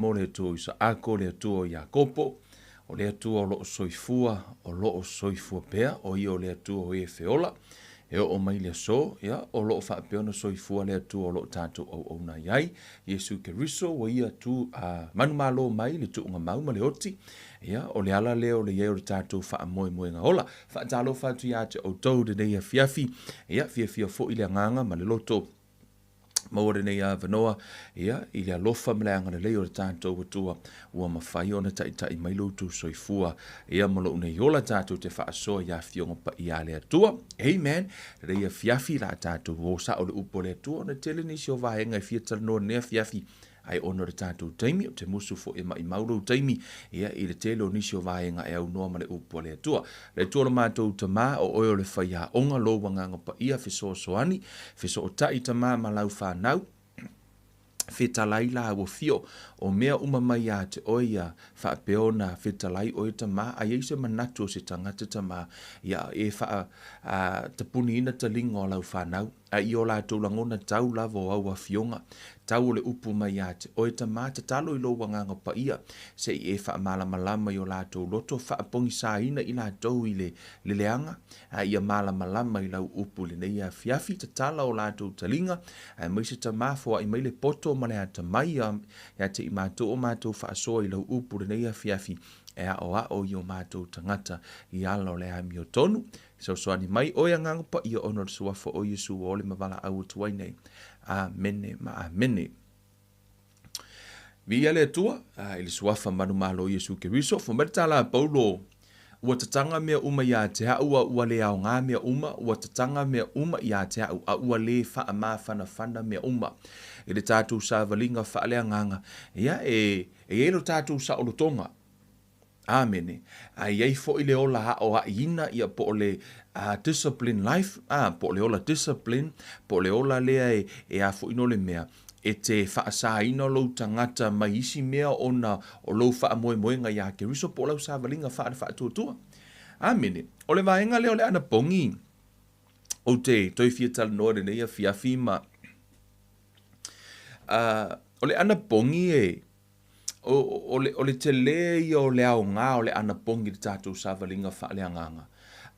mo le tu sa ako le tu ya kopo o le tu o lo soifua pea o i o le tu o e feola e o mai le so ya o lo fa pe ona soifua le tu o lo tatu o na yai Yesu Keriso o ia tu a manumalo mai le tu nga mau ma le oti ya o le ala le o le ye o tatu fa moi nga ola fa talo fa tu ya o to de ya fiafi ya fiafi fo ile nganga ma le loto Maore nei a vanoa, ia, i le alofa mele anga le leo le tātou watua, ua mawhai ona tai mai lutu soifua, ia malo unei ola tātou te whaasoa ia fionga pa ia le atua. Amen. Reia fiafi la tātou, o sa o le upo le atua, na tele nisi o vahenga i fiatala noa nea fiafi, ai ono le tātou taimi, o te musu fo e mai mauro taimi, ia i le tele o nisi o vahenga e au noa ma le upo le atua. Le atua la mātou tama o oio le whaia onga lo wanganga pa ia fiso soani, fiso o tai tama ma lau whanau, fetalai la o fio o mea mai a te oia whaapeona fetalai o ta ma a yeise manatu o se tangata ta ma ia e wha te puni ina ta linga o lau whanau a i o la tau langona tau lava o au a fionga tau o le upu mai a te oia ta ma te talo i lo wanganga pa ia se i e wha malamalama i o la tau loto whaapongi sa ina i la tau i le leanga a ia malamalama i lau upu le nei a fiafi te tala o la tau talinga a maise ta ma fo i mai le poto ma le ata mai ya te i mātou o mātou whaasoa i lau upu le nei a fiafi e a o i o mātou tangata i ala o le ami o tonu. So soani mai oia ngang pa i o ono le suafa o Yesu o le mavala au tuai nei. Amene ma amene. Via le tua, i le suafa manu malo Yesu Keriso, fo meritala Paulo, ua tatanga mea uma ia te hau ua le au ngā mea uma, ua tatanga mea uma ia te hau, a ua le wha ma whana mea uma. I le tātou sa valinga wha lea nganga, ia e ero tātou sa olotonga. Amene. Ai ei fo i le ola ha o ina ia po le discipline life, po le ola discipline, po le ola lea e a fo ino le mea. E te whaasa ina lo tangata mai isi mea ona o lo wha moe nga ia Keriso po lau sa valinga wha tuatua. Amene. O le vaenga leo le anapogi. O te toi fiatala noa re neia fiafi ma. O le anapogi o le te le i o le au ngā o le anapogi le tātou sa valinga wha le anganga.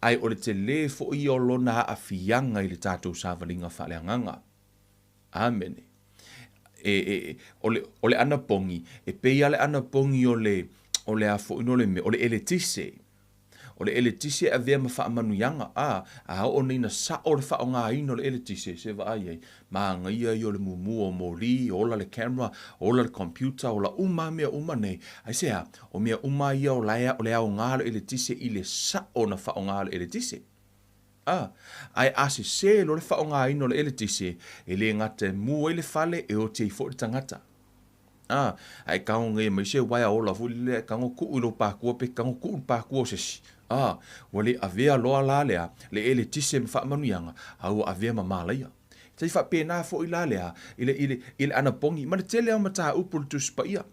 Ai o le te le fo i o lona a fianga i le tātou sa valinga wha le anganga. Amene. O le anapogi, e pei ale anapogi o le a fo ino le me, o le eletise. O le eletise a vea ma wha manuianga, a o nina sa o le wha o ngā ino le eletise, se va ai, ma ngia i o le mumu o mori, o la le camera, o la le computer, o la mea nei, ai sea, o mea ia o laia o le au ngā le eletise i le sa o na wha o ngā le eletise. Ai ase se lo le wha o ngā ino le eletise, e le ngate mua i le fale e o te i fo le tangata. Ai kao ngai mai se wai a ola fuli le kango ku ilo pakua pe kango ku pakua sesi. Wale avea loa la lea le ele tise mfa manuianga au avea mamalaia. Tai fa pena fo ila lea ile anapogi ma le tele o mata upul tu spaia.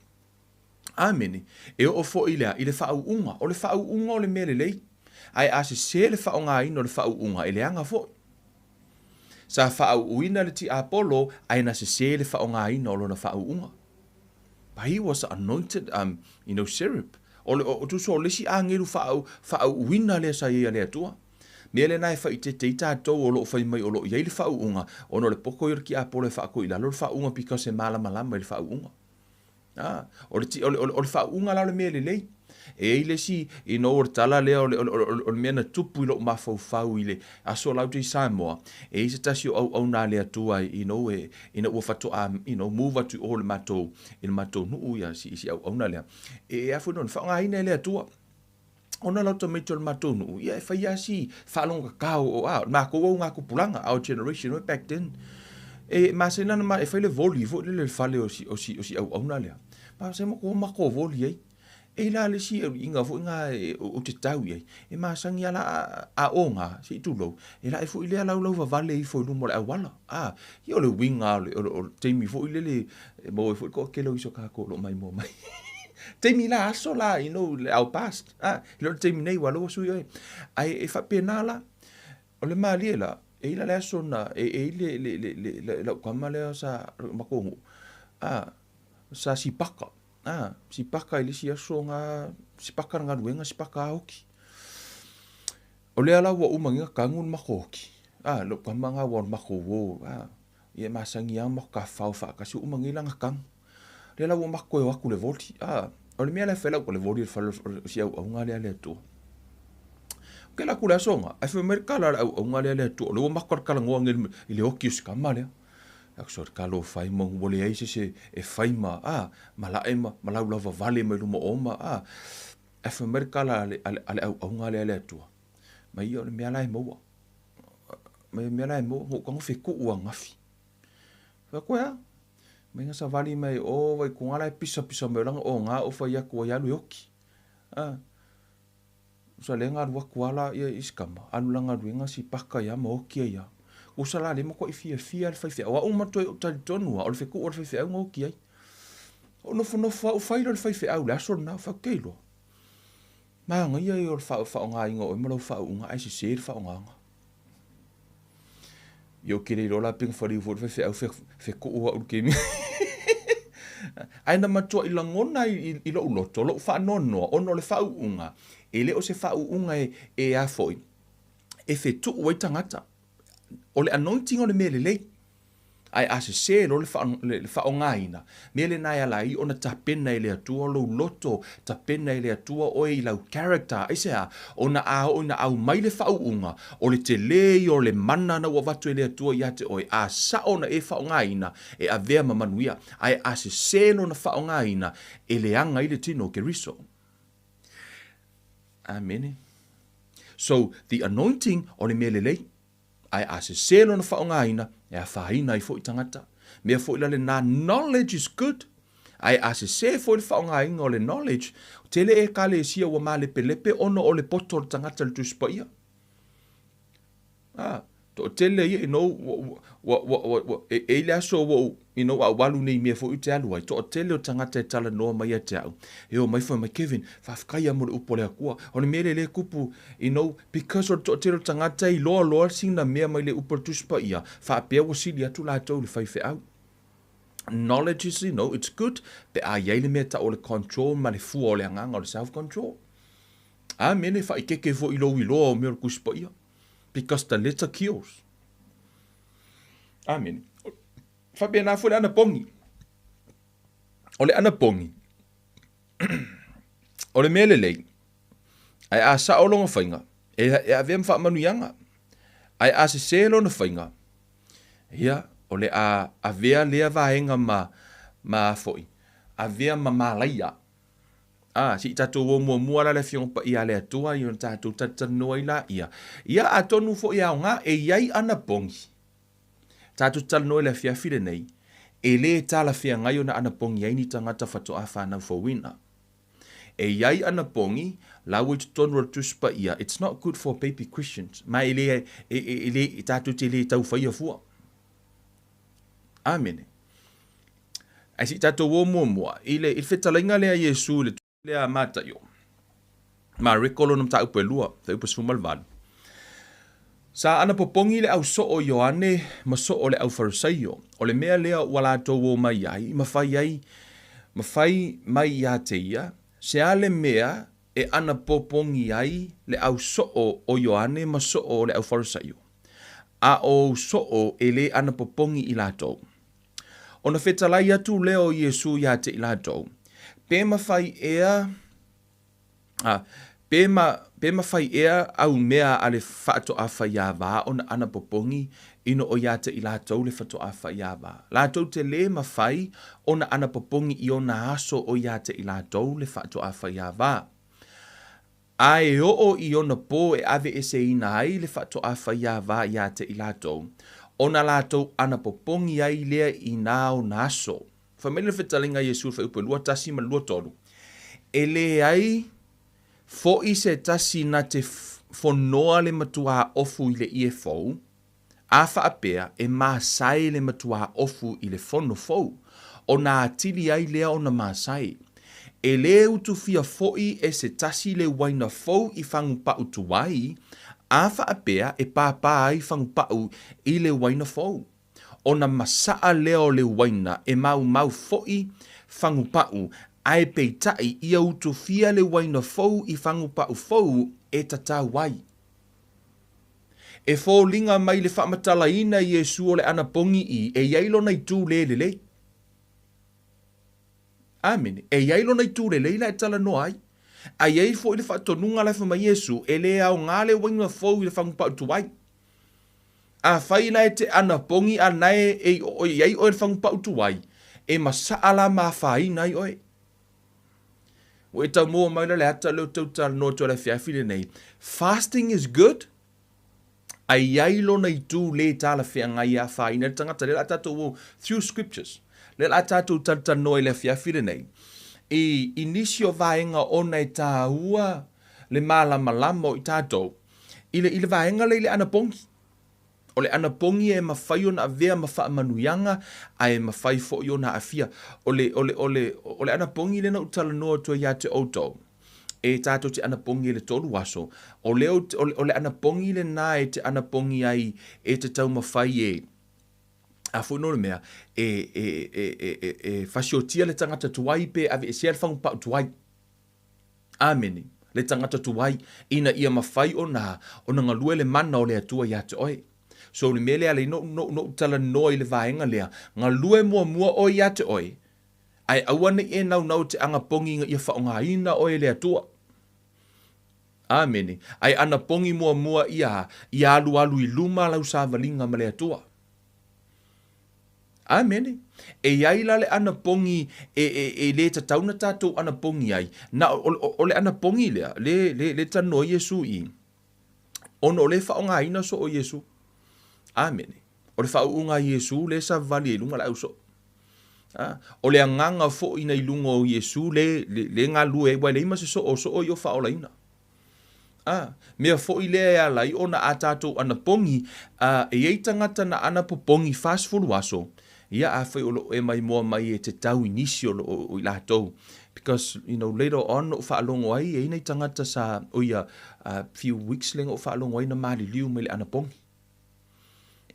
Amene. E o fo ile ile fa unga o le fa unga o le melelei. Ai ase se le fa nga ino le fa unga ile anga fo. Sa fa uina le ti Apollo ai na se le fa nga ino lo na fa unga. But he was anointed, syrup. O tu so lesi angeru fa uina le sa ia le atua. Mele nai fa ite te tatou o lo fai mai o lo ia le fa unga. Ono le poko i ki Apollo fa ko ila lo fa unga because e malamala le fa unga. O le fa unga la le mele lei. E ile si ino o tala le o mena tupu lo mafau fau ile aso lau te Samoa e se tasi o na le atua ino e ina ua fatu move to all mato il mato nu ya si au na le e afu non fa nga ina le atua ona lau to meto il mato nu ya fa ya si fa longa kau o ma ko nga ku pulanga our generation way back then e ma se na ma e fa le voli le fale o si au na le ma se mo ko voli ai e la le si inga fo nga o te tau ye e ma sangi ala a onga si tulo e la e fo ile ala lo va vale i fo no mo la wala yo le winga o te mi fo ile mo fo ko ke lo iso ka ko lo mai mo mai te mi la so la le au past lo te mi nei walo su ye ai e fa penala o le mali la e ila le so na e le la kamale sa makongo sa si paka sipaka i lisi aso ngā sipaka ngā ruenga sipaka aoki. O lea la wa umangia kangun makoki. Lo kamanga wa makowo. Ia masangi ang mako ka fau fa kasi umangila nga kang. Lea la wa mako e waku le voti. O le mea le fela ko le voti si au nga le tu. Ke la kula songa. Ai fe merkala au nga le tu. Le wa mako kala ngo ngel ile okius kamale. Aksor kalo fai mo wole ai se e fai ma mala ema mala lava vale me lumo oma e fa merkala ale au nga le tu. Mai o le mea lai mo. Mai mea lai mo ho ko fe ku wa ngafi. Fa ko ya. Mai nga sa vali mai o vai ku ngala pisa me langa o nga o fa ya ko ya lu yoki. Sa lenga wa kuala ia iskama. Anu langa ruenga si paka ya mo kia ya. Usala le mo ko ifia le fai wa uma to tonu o le feku o le fai ngo ki ai o no fa o fai le fai au la so na fa kelo ma nga ia o fa nga ingo o mo fa nga ai se fa nga yo kire lo la ping fari vo fai au feku o ke mi ai na matua i langona i lo to lo fa no ono le fa unga ele o se fa unga e a foi e fe tu o tangata o le anointing o le mele lei. Ai ase se lo le fa o ngaina. Mele nai ala i ona tapena i le atua lo loto, tapena i le atua o i lau character. Ese ona au mai le fa unga. O le te lei o le mana na ua watu i le atua i ate oi. A sa ona e fa o ngaina e a vea mamanuia. Ai ase se lo na fa o ngaina e le anga i le tino ke riso. Amen. So, the anointing o le mele lei. Ai ase selo na whaongaina, e a whaina i fo i tangata. Mea fo i lale na knowledge is good. Ai ase se fo i whaongaina o le knowledge, tele e kale e sia wa ma lepe ono o le poto o le tangata le tuspa ia. To tele ia, e le aso a walu nei mea fo i te aluai. To tele o tangata e tala noa mai a te au. E o mai fo mai Kevin, whafkaya mo le upo le akua. O le mele le kupu, because o to tele o tangata i loa sina mea mai le upo le tuspa ia. Whaapea wa sili atu la tau le whaife au. Knowledge is, it's good. Pe a iei le mea ta o le control, ma le fua o le anganga o le self-control. Mene whaikeke fo i loa o mea le kuspa ia. Because the letter kills. Amen. Fabia na fo le anapogi. O le anapogi. O le mele lei. Ai a sa o longa whainga. E a vea mwha manuianga. Ai a se selo na whainga. Ia, o le a vea lea vaenga ma foi. A vea ma malaia. Si tatou o mua la le fiong pa ia le atua, i on tatou tatanoa i la ia. Ia a tonu fo ia o ngā, e iai anapogi. Tatou tatanoa i le fiafile nei, e le tala fia ngai o na anapogi ai ni tangata fatoa whanau fawina. E iai anapogi, lau i tonu o tuspa ia, it's not good for baby Christians. Ma e le tatou te le tau whaia fua. Amen. Ai si tatou o mua, i le whetalainga lea Yesu le lea mata yo. Ma rekolo nam ta upe lua, ta upe sumal van. Sa ana popongi le au so o Yohane, ma so o le au farisaio. O le mea lea wala tau o mai ai, mawhai mai ia te ia, se ale mea e ana popongi ai le au so o Yohane, ma so o le au farisaio. A o so o e le ana popongi i latou. O na whetalai atu leo Yesu ia te i latou. Pe mawhai ea au mea ale whaato a whai a wā o na ana popongi ino o iata i lātou le whaato a whai a wā. Lātou te le mawhai o na ana popongi i o na aso o iata i lātou le whaato a whai a wā. Ai o i o na pō e ave e se ina ai le whaato a whai a wā iata i lātou. O na lātou ana popongi ai lea i nā o na aso. Whamele whetalinga Yesu wha upe lua tasi ma lua tolu. E le ai, fo i se tasi na te whonoa le matua ofu i le ie fau, a whaapea e māsai le matua ofu i le whono fau, o nā atili ai lea o na māsai. E le utu fia fo i e se tasi le waina fau i whangu pa utu wai, a whaapea e pāpā ai whangu pau i le waina fau. O na masaa leo le waina e mau foi whangu pau ai peitai ia utufia le waina fou I whangupau fou e tatau wai. E fōlinga mai le Faamatalaina Iesu o le anapogi I, e iailo na itu lelei. Amen. E iailo na itu lelei la e tala no ai. A iei fo I le whaatonunga lai whama Iesu, e le au ngā le waina fou I le whangupau tuwai. A whaina e te anapogi a nae e o iei o le whangupau tuwai, e masaala ma whaina I oe. O e tau mua maila le ata leo tau tala no tō le whiawhile nei. Fasting is good. Ai iailo na I tū le tala whiangai a whaina. Le tangata le la tātou through scriptures. Le la tātou tata no I le whiawhile nei. I inisio vaenga ona e tā ua le malamala I tātou. I le vaenga le anapogi. O le anapogi e mawhai o na avea mawha manuianga, a e mawhai fo I o na afia. O le anapogi le na utala noa tua ia te outou. E tātou te anapogi le tolu waso. O le anapogi le nā e te anapogi ai e te tau mawhai e. A whunore mea, e whasiotia le tangata tuai pe ave e sea le whangupau tuai. Ameni. Le tangata tuai, ina ia mawhai o na ngalue le mana o le atua ia te oe. So le mele ale no tala no I le vaenga lea, ngalue mua o ia te oe. Ai awane e nau te angapongi ia whaonga ina oe le atua. Ameni. Ai anapongi mua ia alu I luma lau sāwalinga ma le atua. Amene. E iaila le anapongi e le tatauna tātou anapongi ai. Na o le anapongi lea, le tano Iesu I. Ono le whaonga ina so o Iesu. Amene. O le whaunga Iesu le sa vali e lunga la uso. O le anganga fo ina I lunga o Iesu le ngā lue wai le ima se so o I o whaola ina. Mea fo I le ea lai o na a tātou anapongi e eitangata na anapopongi fast fulu aso. Ia a whai o e mai moa mai e te tau inisio o I lātou. Because, later on, o whaalongo ai, e nei tangata sa o ia few weeks lenga o whaalongo ai na maali liu mai le anapongi.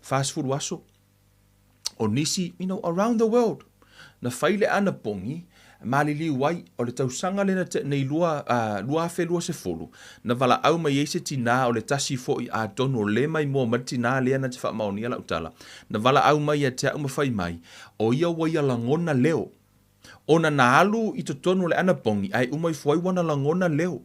Fast food waso. O nisi, around the world. Na whai le anapongi, maali liu wai, o le tausanga le na te nei lua fe lua se fulu. Na wala au mai eise tina o le tasi fo I a tono le mai mua ma tina lea na te wha maoni ala utala. Na wala au mai a te au mawhai mai, o ia wai a langona leo. Ona na alu I to tono le anapongi, ai umai fuai wana langona leo.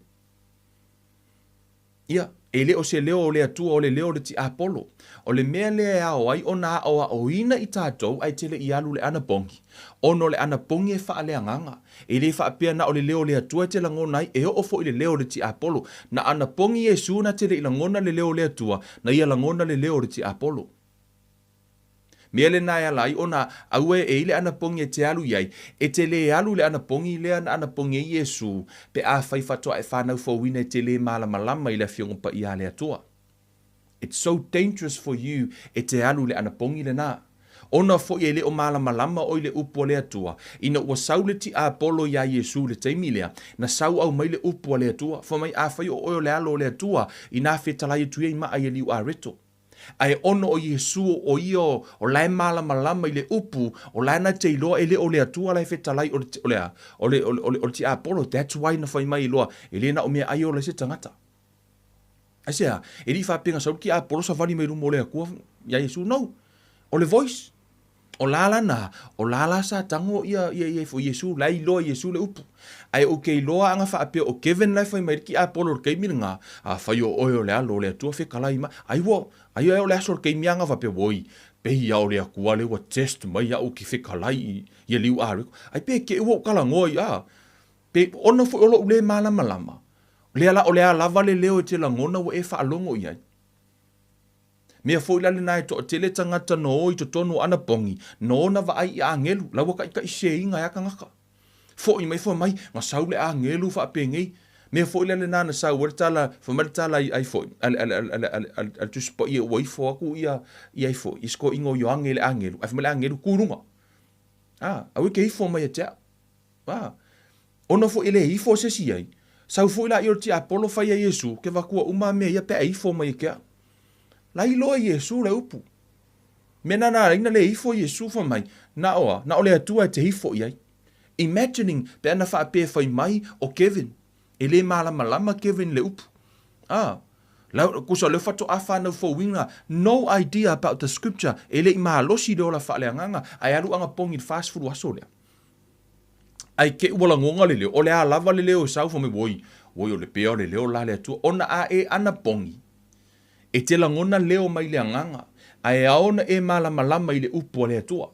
Ia, e leo se leo o le atua o le leo le ti apolo. O le mea lea ao ai ona o ina I tātou ai tele I alu le anapongi. Ono le anapongi e wha lea nganga. E le wha pia na o le leo le atua te langona ai e o fo I le leo le ti apolo. Na anapongi e su na tele I langona le leo le atua na ia langona le leo le ti apolo. Mele na ya lai ona aue e ile anapongi e te alu iai. E te le alu le anapongi lea na anapongi e Iesu. Pe a whai whatoa e whanau fawina e te le malamalama I le whiongopa I a le atua. It's so dangerous for you e te alu le anapongi le nā. Ona fo I le o malamalama o le upo le atua. Ina ua sau le ti apolo ia Iesu le teimi lea. Na sau au mai le upo le atua. Fo mai a whai o oio le alo le atua. Ina whetalai tuia I maa I liu a reto. Ai ono o Iesu o io o lai malamalama I le upu o lai na te iloa ele o le atua lai whetalai o le ti apolo. That's why na whai mai iloa ele na o mea ai o le se tangata. Asea, e li whapinga sau ki apolo sa wani mai rumo o le akua ia Iesu no. O le voice. O lala na, o lala sa tango ia fo Iesu, lai loa Iesu le upu. Ai o kei loa anga whaapea o Kevin lai whai mai ki apolo o kei miringa, a whai o oio le alo le atua whekalai ma. Ai o le aso o kei mianga whapea woi, pehi au le akua le wa test mai au ki whekalai I liu a reko. Ai pe ke ua kala ngoi a. Pe ona fo olo ule malamalama. O le a lava le leo te langona wa e whaalongo iai. Mea foi lale nai to tele tangata no I to tono anapongi. No na va ai a ngelu. Lawa ka se inga ya kangaka. Foi mai nga saule a ngelu fa pengei. Mea foi lale na sa wertala fa martala ai foi. Al tu spo I wai fo aku ia foi. Isko ingo yo angele angelu. Af mele angelu kurunga. Awe ke ifo mai te. Ona fo ele ifo se si ai. Sau foi la ti apolo fa ia Iesu ke va ku uma me ia pe ifo mai ke. Lai loa Iesu le upu. Mena na reina le ifo Iesu fa mai. Na o le atua te ifo iai. Imagining, pe ana whaape whai mai o Kevin. E le malama Kevin le upu. Kusa le fato afa na fowinga, no idea about the scripture. E le ima losi le ola whaaleanganga, ai alu anga pongi fast food waso lea. Ai ke wala ngonga le leo, o le a lava le leo sau fo me woi o le peo le leo la le atua, ona a e ana pongi. E te langona leo mai le anganga, ai aona e malama i le upu le atua.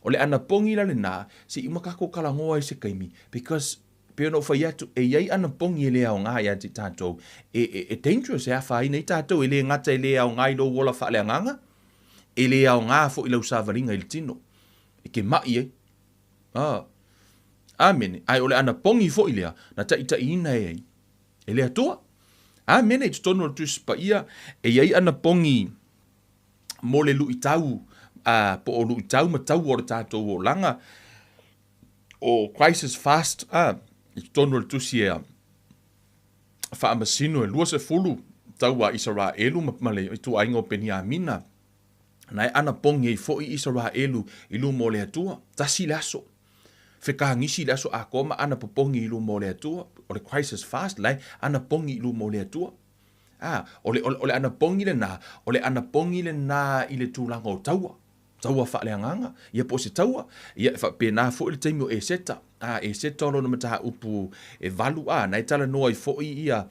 O le ana pongi la le na, si ima kako kalangoa i se kaimi, because peo no whai atu, e iai ana pongi e le au ngā ia te tātou, e dangerous e a whai nei tātou, e le ngata e le au ngā i lo wola wha le anganga, e le au ngā fo i lau sāwaringa i le tino, e ke mai e, Amen. Ai ole ana pongi fo ilea na ta ina e. E le atua. Amen. E tonu tu spa ia e ai ana pongi mo le lu itau po o lu itau ma tau o tato o langa o crisis fast e tonu tu sia fa masino e lua se fulu tau a Israelu ma le tu aingo Beniamina. Na ana pongi e fo i Israelu i lu mo le atua. Tasi laso. Whekahangisi le aso a koma ana popongi ilu mo le atua. O le crisis fast lai ana pongi ilu mo le atua. O le ana pongi le na. O le ana pongi le na i le tūlanga o taua. Taua wha le anganga. Ia po se taua. Ia wha pēnā fo i le taimi o e seta. E seta olo na mataha upu e valu. Nai tala noa i fo i ia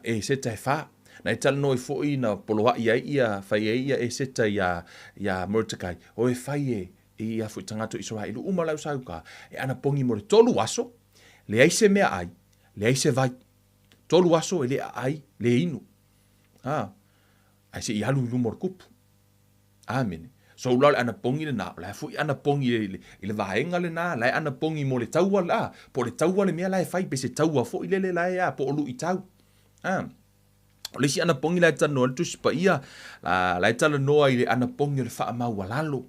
e seta e wha. Nai tala noa i fo i na poloa ia ia whai ia e seta ia Mordecai. O e whai ia fu tangato Israelu umalau sauka e ana pongi mo le tolu aso le aise mea ai le aise vai tolu aso e le ai le inu ai se ialu lu mor kupu amen so la ana pongi le na la fu ana pongi le vaenga le na la ana pongi mo le taua la po le taua le mea la fai pe se taua fo ile le la po lu itau o le si ana pongi la tano tu spa ia la tala noa ile ana pongi le fa mau walalo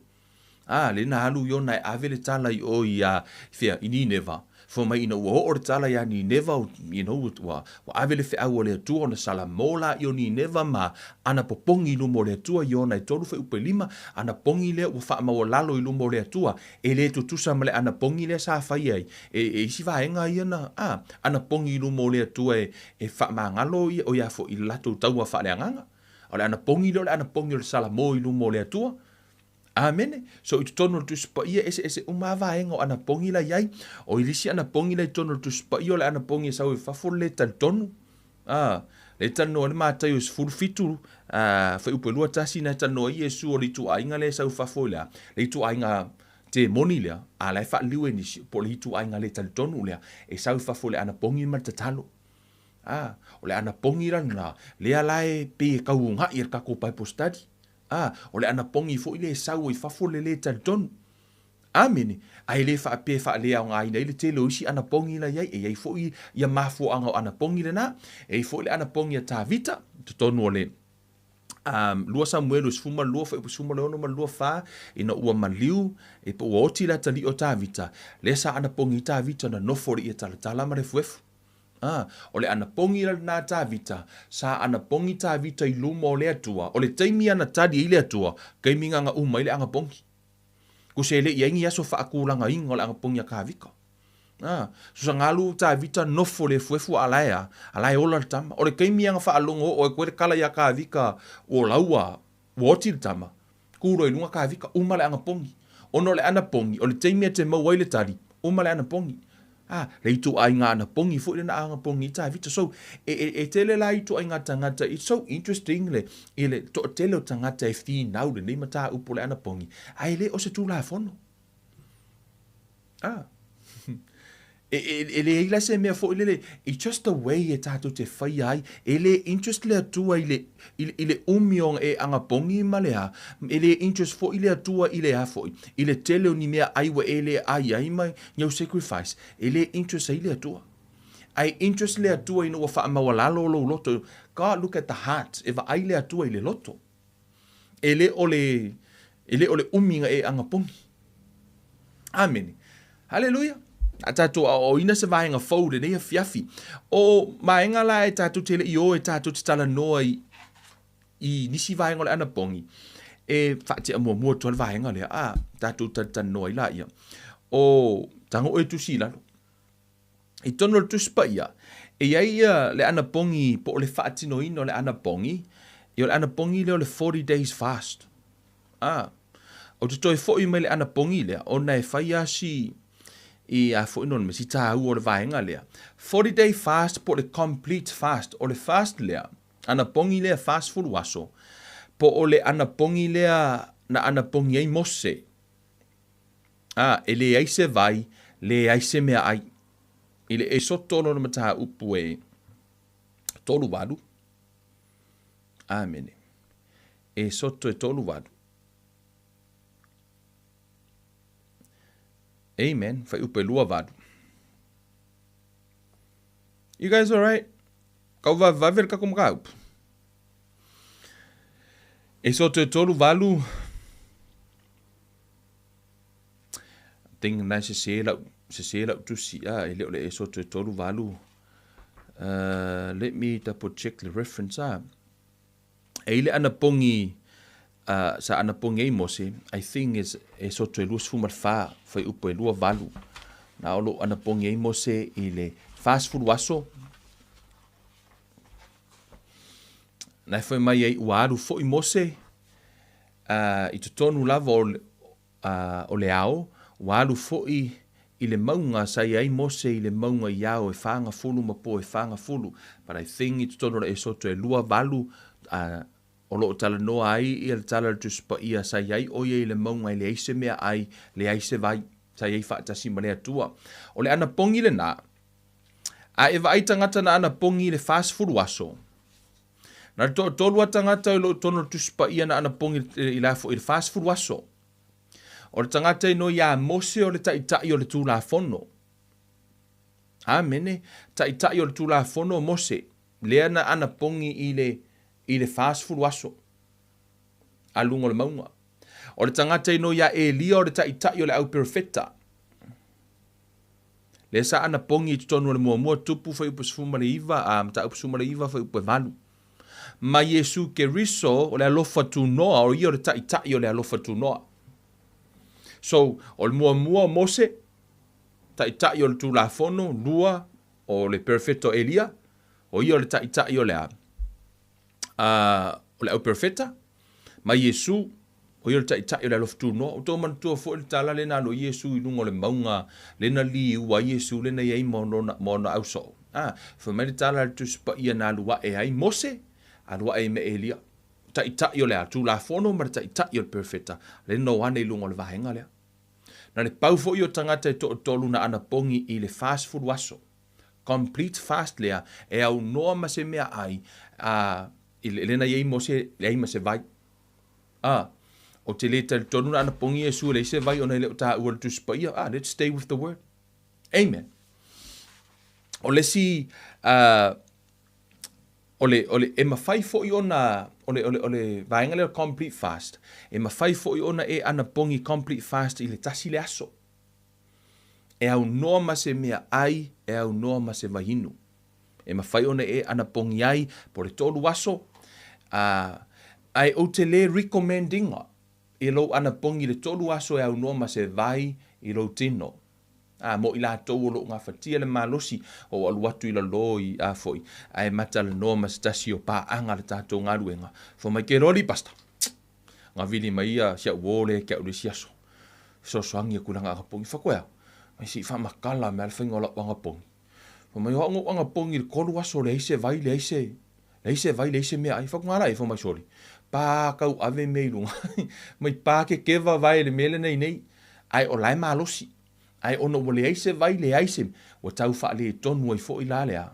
le na halu yo na avele tala i o ia fea ini neva fo mai ina o or tala ya ni neva wa avele fe au le tu ona sala mola yo ni neva ma ana popongi lu mo le tu yo na tolu fe upelima ana pongi le o fa ma lalo i lu mo le tu e le tu sa male ana pongi le sa fa ai e si va enga ia na ana pongi lu mo le tu e fa ma ngalo i o ya fo i lato tau fa le nganga o le ana pongi le sala mo i lu mo le tu Amen. So i tono tu spa ia ese umava engo ana pongi la yai o ilisi ana pongi la tono tu spa ia la ana pongi sa o fa le tan tonu. Le tano le mata yo full fitu fa upelua tasi na tano ia su o litu ainga le sa fa fola. Le tu ainga te moni le ala fa liwe ni po le tu ainga le tan tonu le e sa fa fola ana pongi ma tatalo. O le ana pongi la na le ala e pe ka unga ir ka ko pai postadi. O le ana pongi fo ile sau i fafo le ton. Amen. Ai le fa pe fa le nga ina ile te lo isi ana pongi la yai e fo i ia mafo anga ana pongi le na e fo le ana pongi ta vita to tonu le lua Samuel us fuma lua fa suma le ma lua fa ina ua maliu e po oti la tali o ta vita le sa ana pongi ta vita na no fo i tala ma le fuefu. O le ana pongi na ta vita sa ana pongi ta vita i lumo le atua o le taimi ana tadi i le atua kai minga nga uma i le anga pongi ku se le iangi aso fa akulanga inga o le anga pongi a ka vika so sa ngalu ta vita nofo le fuefu alaya ola le tama o le kai minga fa alongo o e koe kala ia ka vika o laua woti le tama kuro i lunga ka vika uma le anga pongi ono le ana pongi o le taimi te mau le tadi uma le ana pongi le tu ai nga na pongi fu le na anga pongi ta vita so e tele la tu ai nga tangata it's so interesting le ile to tele tangata e fi now le ni mata upo le ana pongi ai le o se tu la fono ele ila se me fo ile it's just the way e tato te fai ai ele interest le tua ile umiong e anga pongi malea ele interest fo ile tua ile a fo ile tele ni mea ai wa ele ai mai nyau sacrifice ele interest ile tua ai interest le tua ino fa mawalalo lo loto God look at the heart if ai le tua ile loto ele ole uminga e anga pongi amen hallelujah Atato o ina se vaenga faude nei fiafi. O maenga la e tato tele i o e tato te tala noa i nisi vaenga le ana pongi. E whate a mua mua tuan vaenga le tato tata noa i la ia. o tango e tusi lalo. I tono le tuspa ia. E ia le anapongi po le whaatino ino le anapongi. I o le anapongi leo le 40 days fast. O te toi fo i mai le anapongi lea. O nei whai asi i a fo ino me si tā u o le vaenga lea. 40 day fast po le complete fast. O le fast lea. Anapongi lea fast full waso. Po o le anapongi lea na anapongi ei mose. E le aise vai, le aise mea ai. I le e sotolo na mata upu e tolu wadu. Amene. E soto e tolu wadu. Amen. Fai upu e lua wadu. You guys alright? Kau vavel ka kum kaup. E soto e tolu walu. Ting na se se la tusi ele le e soto e tolu walu. Let me double check the reference ele anapongi sa anapongi ei mose I think is e soto e lus fumar fa fai upo e lua walu. Na olo anapongi ei mose ile fast food waso. Na foi mai ai waru fo i mose i te tonu lava o le ao walu fo i le maunga sai ai mose i le maunga iao e whanga fulu ma po e whanga fulu. But I think i te tonu la e soto e lua walu o lo tala noa ai i le tala tu spa ia sai ai o i le maunga i le eise mea ai le eise vai sai ai whaatasi ma le atua. O le ana pongi le na e vai tangata na ana pongi le fast food waso. Na tolu atangata i lo tono tu spa ia na ana pongi i lafo i le fast food waso. O le tangata ino ia mose o le taitai o le tūla fono. Mene, taitai o le tūla fono mose. Lea na ana pongi i le fast food waso. Alungo le maunga. O le tangata ino ia lia o le taitai o le au perfetta. Le sa ana pongi i tonu le mua tupu fai upo sfuma le iwa, mta upo sfuma le iwa fai upo valu. Ma Yesu ke riso o le alofa tu noa, o i o le taitai o le alofa tu noa. So, o le mua mose, taitai o le tūla fono, lua, o le perfetto elia, o i o le taitai o le au perfetta, ma Yesu, o i o le taitai o le alofa tu noa, o tō manatua fo le tala le nalo Yesu i lungo le maunga, le na li ua Yesu, le na iei mono au so. Fa mai le tala le tuspa ia na lua e ai mose, a lua e me elia. Taitai o le tūla fono, ma le taitai o le perfetta, le no ane i lungo le vahenga lea. Na le pau fo i o tangata e tolu na ana pongi i le fast food waso. Complete fast lea e au noa ma se mea ai i le na iei mo se le ai ma se vai. O te le tolu na ana pongi e su le se vai o na le o ta ua tu spa ia. Let's stay with the word. Amen. O le si o le e mawhai fo i ona o le vaenga leo complete fast. E mawhai fo i ona e ana pongi complete fast i le tasi le aso. E au noa ma se mea ai, e au noa ma se vahinu. E mawhai ona e ana pongi ai po le tolu aso. Ai o te le recommendinga i lo ana pongi le tolu aso e au noa ma se vai i lo tino. Mo i la tau o lo ngā whatia le malosi o aluatu i la loi a foi. Ai mata le noa ma stasi o pā anga le tātou ngā ruenga. Fo mai ke roli pasta. Ngā vili mai a sia uole kia ure siaso. So soangi a kulanga anga pongi. Whakoea. Mai si whamakala me ala whainga o la anga pongi. Fo mai hoango anga pongi le kolu aso le eise vai le eise mea ai. Whakungara e fo mai sori. Pā kau ave mei lunga. Mai pā ke kewa vai le mele nei. Ai o lai malosi. Ai ono o le aise vai le aise o tau wha le tonu ai fo i la lea.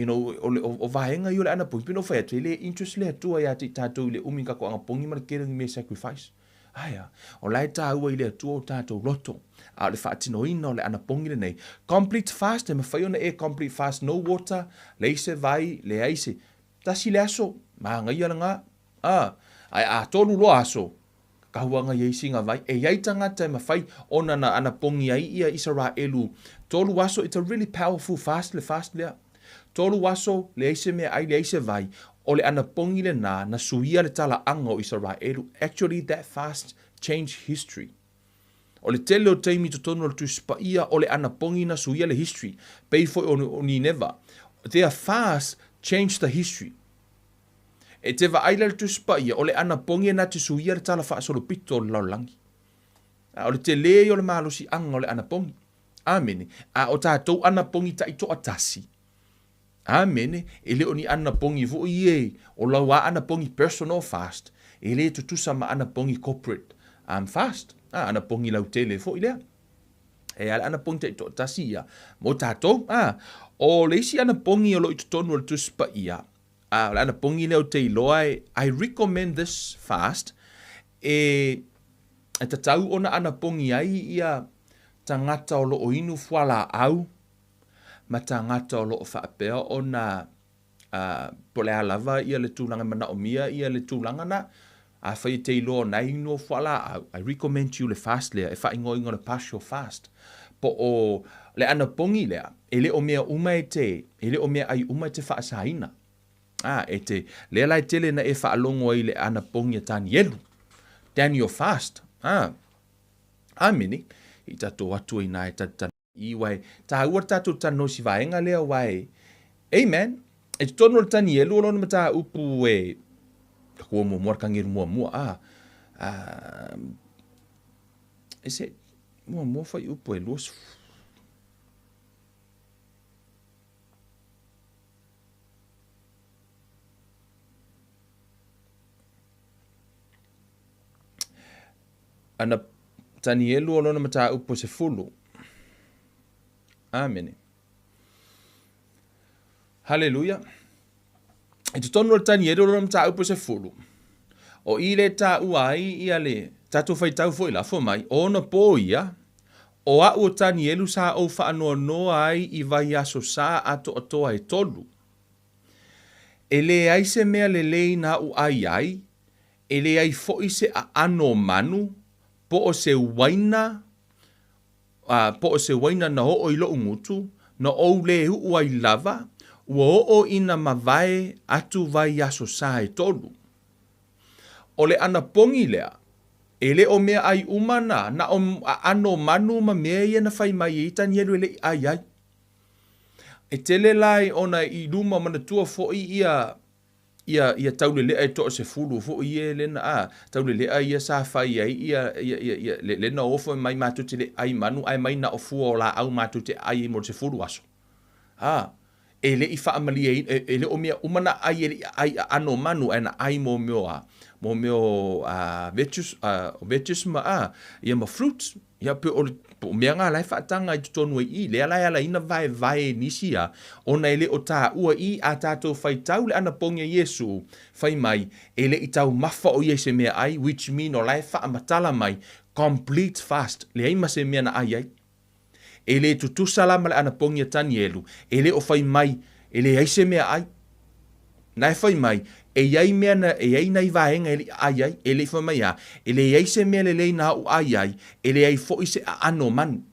O vahenga i o le ana pongi pino whai atu le interest le atua i ati tātou le umi kako anga pongi mara kerangi me sacrifice. Aia, o lai tā ua i le atua o tātou loto. A le whaatino ina o le ana pongi le nei. Complete fast, e mawhai ona e complete fast, no water, le aise vai, le aise. Tasi le aso, maa ngai ala ngā. Ai a tolu lo aso. Kahuanga yeisi ngā vai, e iai tangata e mawhai ona na ana pongi ai ia Israelu. Tolu waso, it's a really powerful fast lea. Tolu waso, le eise mea ai le eise vai, o le ana pongi le na suia le tala anga o Israelu. Actually, that fast changed history. O le tele o teimi tonu le tuspa ia o le anapongi na suia le history. Pei foi o Nineveh. Their fast changed the history. E te va aila le tuspa ia o le anapongi na te suia le tala wha solo pito o le laulangi. O le te le o le malosi anga o le anapongi. Amene. O tātou anapongi ta ito atasi. Amene. E le o ni anapongi vo ie o lawa anapongi personal fast. E le tutusa ma anapongi corporate fast. Anapongi lau tele vo ilea. E ala anapongi ta ito atasi ia. Mo tātou. O le isi anapongi o lo ito tonu o le tuspa ia. Le anapongi leo te iloa I recommend this fast. E tatau ona anapongi ai ia tangata o lo o inu fuala au. Ma tangata o lo o whaapea o na pole alava ia le tūlanga mana o mia ia le tūlanga na a whai te ilo na ino fuala au. I recommend you le fast lea e wha ingo ingo le partial fast. Po o le anapongi lea e le o mea umai te e le o mea ai umai te wha asaina. E te lea lai tele na e wha alongo ai le anapongi a tani elu. Daniel fast. Amini. I tato atu i nā e tatana. I wai, tā ua tato tano si vaenga lea wai. Amen. E te tono le tani elu o lona mata upu e kua mua mua kangiru mua mua. E se mua mua fai upu e luas. Ana tani elu o lona mata upu se fulu. Amen. Hallelujah. E te tonu le tani elu o lona mata upu se fulu. O i le tā uai ia le tato fai tau foi la fo mai. O na po ia. O a o tani elu sa o wha anoa noa ai i vai aso sa ato atoa e tolu. E le ai se mea lelei na u ai ai. E le ai foi se a ano manu. Po o se waina na ho o ilo ungutu, na o le hu ai lava, ua o ina mavae atu vai aso sa e tolu. O le anapongi lea, e le o mea ai umana, na o ano manu ma mea ia na fai mai i tani elu ele ai ai. E tele lai ona i luma mana tua fo ia taulelea e toa se fulu fo ia lena taulelea ia sa fai ai ia lena ofo mai matute le ai manu ai mai na ofu o la au matute ai mo se fulu aso. Ele i fa amalia ele o mea umana ai ele ai ano manu ana ai mo meo vetus ma ia ma fruits ia pe o mea ngā lai whaatanga i tutonu i le alai ala ina vai nisi a ona ele o tā ua i a tātou whai tau le anapongia Yesu whai mai ele i tau mafa o Yesu mea ai which mean o lai whaamatala mai complete fast le ai se mea na ai ai ele tutusala ma le anapongia tani elu ele o whai mai ele ai se mea ai nai whai mai e iai mea na e iai nai vaenga ele ai ai ele wha mai a ele iai se mea lelei na u ai ai ele ai fo se a ano manu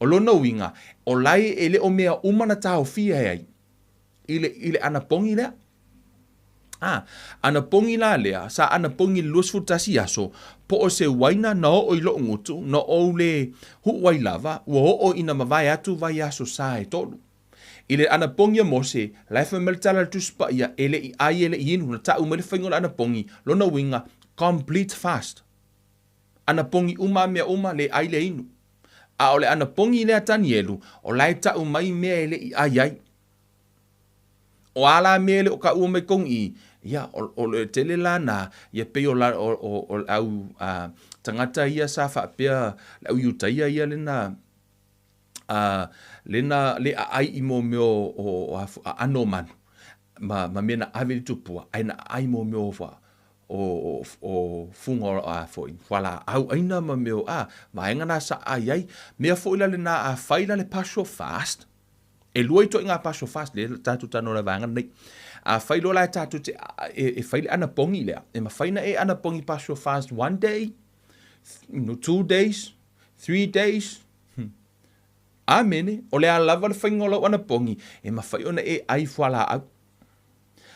o lona winga o lai ele o mea umana tau fia ai ile anapongi lea anapongi la lea sa anapongi luas futasi aso po o se waina na o ilo ngutu na o le hu wai lava o ina mavai atu vai aso sa e tolu ile anapongi mose laifa meltala tuspa ia ele i ai ele inu na ta umele faingo anapongi lona winga complete fast anapongi uma mea uma le ai le inu a ole anapongi le atani elu o lai ta umai mea ele i ai ai o ala mea ele o ka ua me kongi ia o le tele lana ia peo la o au tangata ia sa whaapea au iutaia ia lena le ai i mo meo o ano manu ma mena ave tupua aina ai mo meo o fungo foi wala au aina ma meo vaenga na sa ai mea foi la na a faila le paso fast e luai to inga paso fast le tatu tano la vaenga nei a failo la tatu te e faile anapongi le e ma faina e anapongi paso fast 1 day 2 days 3 days Amene, o le alava le whaingola o anapongi, e mawhai ona e ai whala au.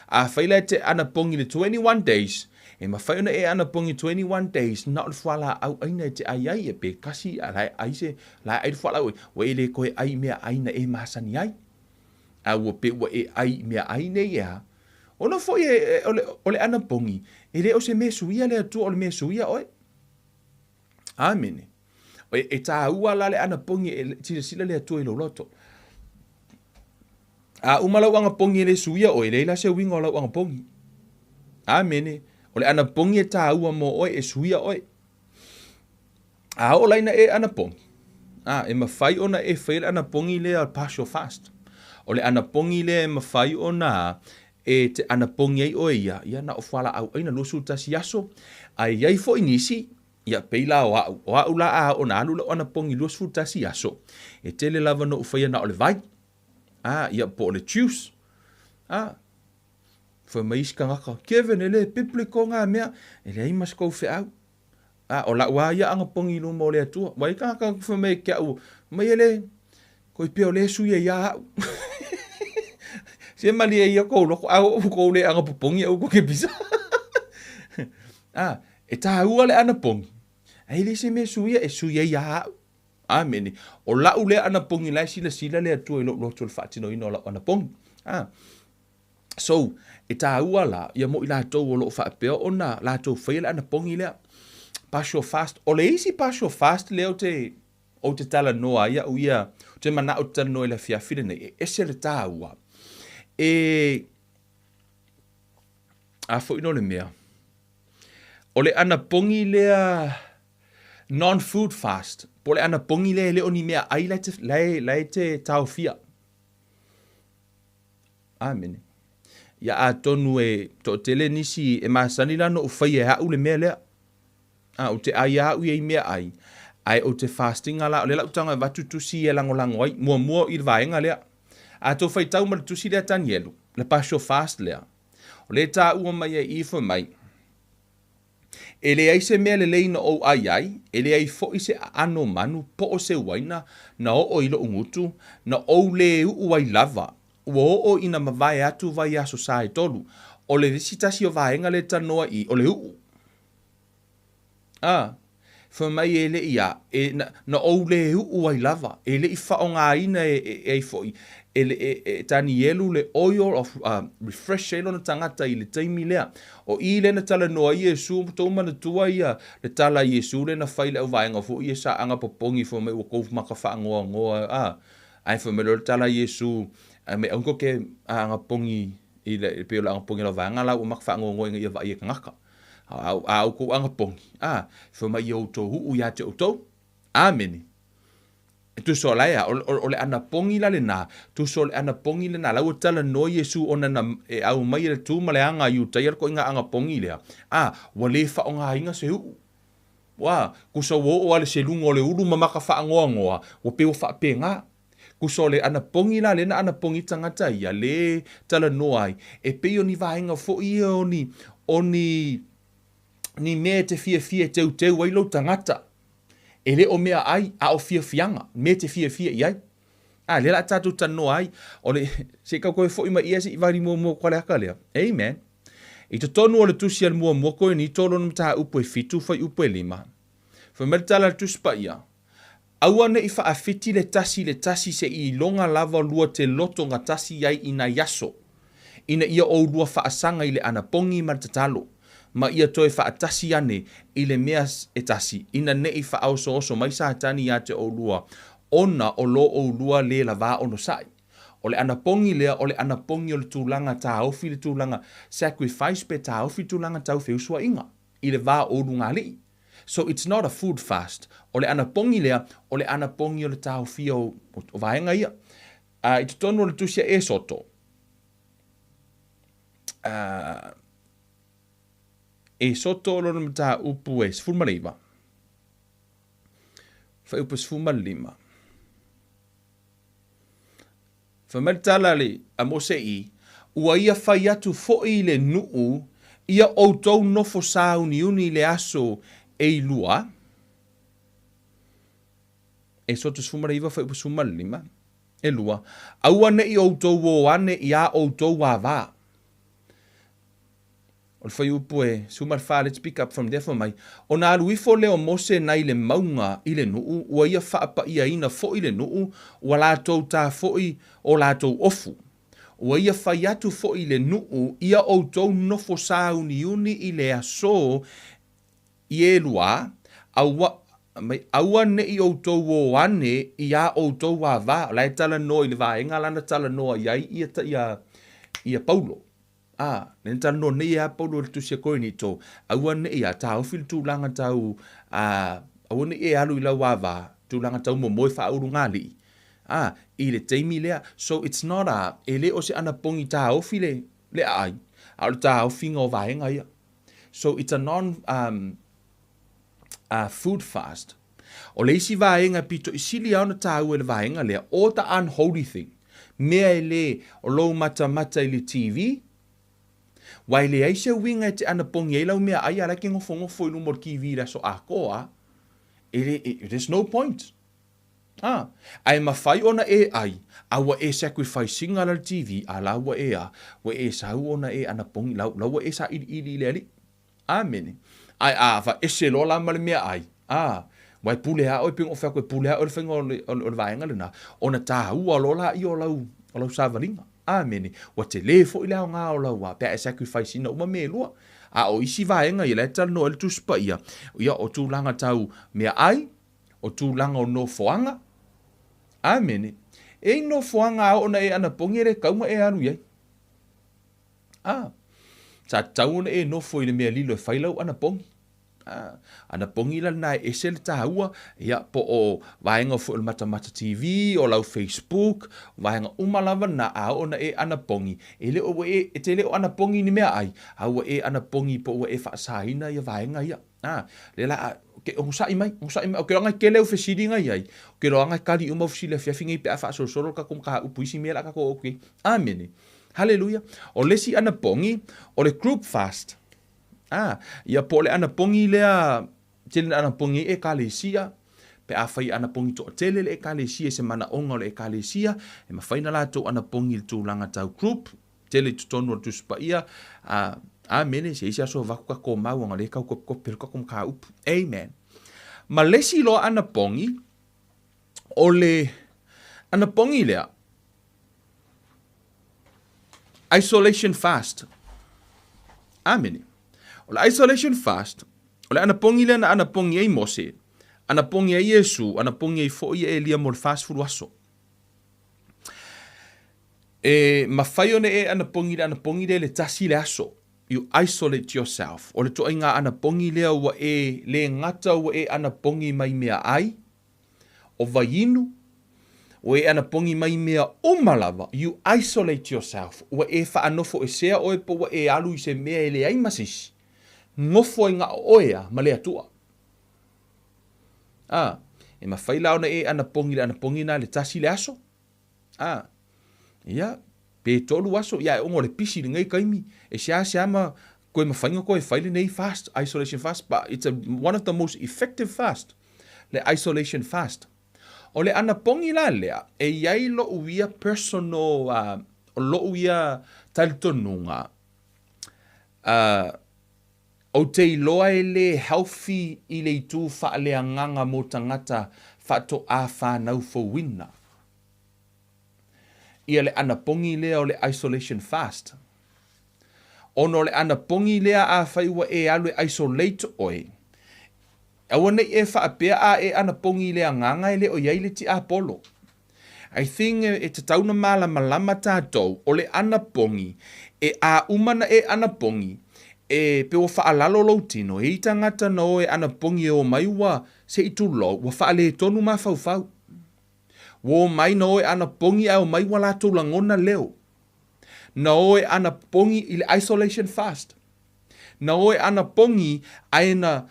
A whaila te anapongi le 21 days, E mawhai ona e anapongi 21 days, na o le whala au aina e te ai e pe kasi, a lai ai se, lai ai whala au, wa e le koe ai mea aina e mahasani ai. A ua pe ua e ai mea aina e ha. Ona foi o le anapongi, e le o se me suia le atua o le me suia oi. Amene. E tā ua la le anapongi e tira sila le atua i lo loto. A umalau anga pongi le suia oi, le la se winga o lau anga pongi. Amene. O le anapongi e tā ua mo oi e suia oi. A o laina e anapongi. E mawhai ona e whaile anapongi le al partial fast. O le anapongi le e mawhai ona e te anapongi ai oi ia. Ia na o whala au aina lusu tasi aso. Ai iai fo inisi. Ia peila o au la a o na alu la anapongi lusu tasi aso. E tele lava no ufaya na o le vai. Ia po o le juice. Fai maiska ngaka. Kevin ele pipliko ngā mea. Ele ai mas kou fe au. O la ua ia anga pongi no mo le atua. Wai ka ka fa me kia u. Mai ele ko i peo le suia ia au. Se mali ia ko lo ko le anga pongi au ko ke bisa. E ta ua le ana pongi. Ai le se me suia e suia ia au. Amene. O la u le ana pongi lai sila le atua i lo tol fatino ino la ana pongi. So e ta ua la ia mo i la tau o lo fa peo ona la tau fa le ana pongi le. Partial fast, o le isi partial fast leo o te tala noa ia o ia, te mana o te tala noa i la fiafire nei, e se le tā ua. A fo ino le mea. O le anapongi lea non-food fast, po le anapongi lea o ni mea ai lai te tau fia. Amene. Ia a tonu e to tele nisi e masani lano o fai e hau le mea lea. O te ai au i mea ai. Ai o te fasting ala, o le lau tanga watu tusi e lango ai, mua i vaenga lea. A tō whai tau mara tusi lea tanielu, le partial fast lea. O le tā ua mai e ifa mai. E le ai se mea lelei na o ai, e le ai fo i se ano manu, po o se waina, na o ilo ungutu, na o le uai lava, o ina mawai atu vai aso sae tolu, o le visitasi o vaenga le tanoa i, o le uu. Fa mai e le ia, na o le uai lava, e le i whaonga ina e foi, e tani elu le oil of refresh elo na tangata i le taimi lea, o i le na tala noa i e su, tau mana tua ia, le tala i e su le na whaile au vaenga fu i e sa anga popongi fa mai wakof maka whaangoa ngoa, ai fa mai le tala i e su, me anko ke anga pongi, i le peo la anga pongi la vaenga la, o maka whaangoa ngoa inga i a vai e kangaka. Au ko anga pongi. Fa mai i outou hu ia te outou. Amene. Tu so lai o le ana pongi la le na. Tu so le ana pongi le na. Lau tala no Yesu ona na au mai le tu male anga yu tayar ko inga anga pongi le. Wale fa onga inga se hu. Kusa wo o ale se lungo le ulu mamaka fa ngoa. Wo pe o fa penga. Kuso le ana pongi la le na ana pongi tangata ia le tala no ai. E pe o ni va inga fo i ni me te fia teu ai lo tangata. E le o mea ai a o fianga, me te fia iai. Le la tatu tano ai, o le se ka koe fo ima ia se i vari mua kwa le aka lea. Amen. I to tonu o le tusi al mua koe ni tolo na mtaha upo e fitu fai upo e lima. Fa mertala le tusi pa ia. Aua ne i fa afiti le tasi se i longa lava lua te loto nga tasi iai ina yaso. Ina ia o lua fa asanga i le anapongi martatalo. Ma ia toe fa atasi ane i le mea e tasi. Ina ne i fa auso oso mai sa tani ia te o lua. Ona o lo o lua le la va ono sai. O le anapongi lea, o le anapongi o le tūlanga tā aufi le tūlanga sacrifice pe tā aufi tūlanga tau whiusua inga. I le va o lunga li. So it's not a food fast. O le anapongi lea, o le anapongi o le tā aufi o vaenga ia. I te tonu o le tusia e soto. E soto lona mta upu e sfuma lima. Fa upu sfuma lima. Fa mertala le a mose i, ua ia fai atu fo i le nuu, ia outou nofo sa uni le aso e lua. E soto sfuma lima fa upu sfuma lima. E lua. Aua ne i outou o ane i a outou wa va. O le whai upu e, sumar wha, let's pick up from there for mai. O nā luifo leo mose nai le maunga i le nuu, ua ia whaapa ia ina fo i le nuu, ua lātou tā fo i o lātou ofu. Ua ia whai atu fo i le nuu, ia o tau nofo sā uni i le aso i e lua, aua ne i o tau o ane i a o tau wa va, lai tala no i le vaenga lana tala no iai ia Paulo. Nen tala no ne ia Paulo le tusia koe ni tō, aua ne ia tā ofil tūlanga tau, aua ne ia alu i lau wa va, tūlanga tau mo moe wha uru ngāli. I le teimi lea, so it's not e le o se anapongi tā ofi le ai, au tā ofi ngā o vaenga ia. So it's a food fast. O le isi vaenga pito isili au na tāu e le vaenga lea, o ta unholy thing. Mea e le o lou mata i le TV, wai le aise winga e te anapongi e lau mea ai ala ke ngofo i numor ki vira so a koa, there's no point. Ai mawhai ona e ai, awa e sacrificing ala le TV, ala wa e sau ona e anapongi, lawa e sa ili le ali. Amen. Ai fa ese lo la male mea ai. Wai pule ha o pingo fa ko pule ha o le fingo o le vaenga lena. Ona ta ua lo la i o lau savalinga. Amen. Wa te le fo i le nga o lau wa pe sacrifice ina uma me lua. O isi vaenga i le tal no le tu spa ia. Ia o tu langa tau mea ai, o tu langa o no foanga. Amen. E no foanga o na e ana pongi le kaunga e anu ia. Sa tau e no fo i le mea lilo e whailau ana pongi. Ana pongi la na e se le taua, ia po o vaenga fo il mata TV, o lau Facebook, vaenga umalawa na o na e ana pongi. E le o e te le o ana pongi ni mea ai, au e ana pongi po o e whaasaina ia vaenga ia. Le la ke o musai mai, o ke ronga ke leo fesidi ngai ai, ke ronga kali uma fusile fiafinga i pe a whaasosoro ka kum ka upuisi mea la ka ko oke. Amen. Hallelujah. O lesi ana pongi, o le group fast. Ia po le ana pongi lea, tele ana pongi e kalesia, pe a whai ana pongi to tele le e kalesia, se mana onga le e kalesia, e ma whaina la to ana pongi le tūlanga tau group, tele tutonu o tuspa ia, amen, se isi aso vaku ka ko mau, anga le kau ko peru ka kum ka upu. Amen. Ma lesi lo ana pongi, o le ana pongi lea, isolation fast. Amen. O le isolation fast, o le anapongi le na anapongi ei Mose, anapongi ei Yesu, anapongi ei fo'i e lia mo le fast food waso. E mawhai one e anapongi le tasi le aso. You isolate yourself. O le toa inga anapongi lea ua e le ngata ua e anapongi mai mea ai, o vaiinu, o e anapongi mai mea umalawa. You isolate yourself. Ua e whaanofo e sea oe po ua e alu i se mea e le ai masisi. Ngofo i ngā oea ma le atua. E ma whaila ona e anapongi na le tasi le aso. Ia, pe tolu aso, ia e ongo le pisi le ngai kaimi. E sea ma koe ma whainga koe whaile nei fast, isolation fast, but it's one of the most effective fast, le isolation fast. O le anapongi la lea, e iai lo uia personal, lo uia talitonunga, o te iloa e le healthy i le itu wha le anganga mo tangata whato a whanau fo wina. Ia le anapongi lea o le isolation fast. Ono le anapongi lea a whaiwa e alu e isolate oe. Awane e whaapea a e anapongi lea nganga e le o iai le ti apolo. I think e te tauna malama tātou o le anapongi e a umana e anapongi e pe o whaalalo lau tino, e i tangata no e anapongi e o maiwa se i tulo, wa whaale tonu ma fau. Wo mai no e anapongi e o maiwa la tūlangona leo. No e anapongi i le isolation fast. No e anapongi ai na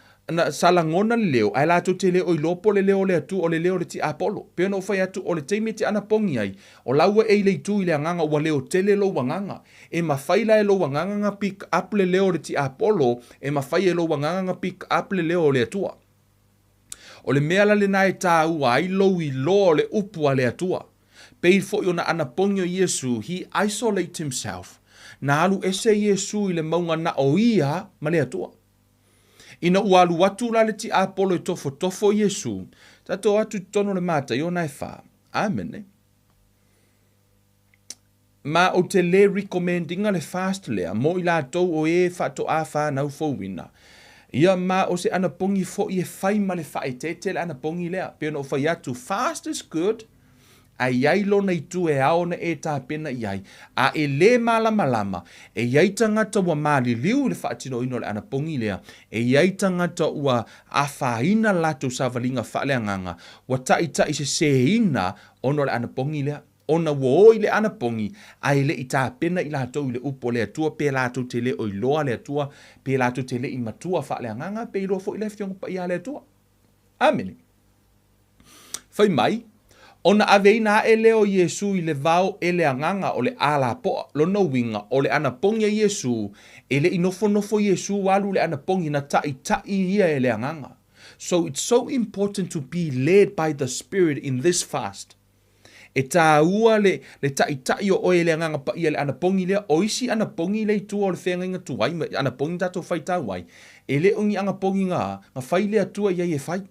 salangona leo, ai la te leo i lopo le leo le atu o le leo le ti apolo. Pea no whai atu o le teime te anapongi ai, o laua e le tu i le anganga wa leo tele lo wanganga. E mawhaila e lo wanganga nga pick up le leo le ti apolo, e mawhai e lo wanganga nga pick up le leo le atua. O le mea la le nai tā ua ai lo i lo le upua le atua. Pei fo i ona anapongi o Yesu, he isolate himself. Na alu ese Yesu i le maunga na o ia ma le atua. Ina ua alu atu la le ti apolo e tofo Yesu. Tato atu tono le mata i ona e wha. Amen. Ma o te le recommendinga le fast lea, mo i la tau o e whato a wha nau fōwina. Ia ma o se anapongi fo i e whai ma le whae te le anapongi lea. Pea no whai atu, fast is good. A iai lona i tu e aona e tā pena iai. A e le malamalama, e iai tangata ua maali liu le whaatino ino le anapongi lea. E iai tangata ua a whaina lato sa valinga whaaleanganga. Ua tai se seina ono le anapongi lea. Ona wo i le anapongi, ai le i tā pena i lato i le upo le atua, pe lato te le oiloa le atua, pe lato te le i matua whaaleanganga, pe ilo fo i le fionga pa ia le atua. Amen. Whai mai, ona aveina e leo Yesu i le vau e le anganga o le ala poa, lona winga o le anapongi a Yesu, e le inofo Yesu walu le anapongi na tai ia e le anganga. So it's so important to be led by the Spirit in this fast. E tā ua le tai o oe le anganga pa ia le anapongi lea, o isi anapongi le tua o le whenga inga tuai, anapongi tato whai tauai, e le ungi angapongi ngā whai lea tua ia e whai.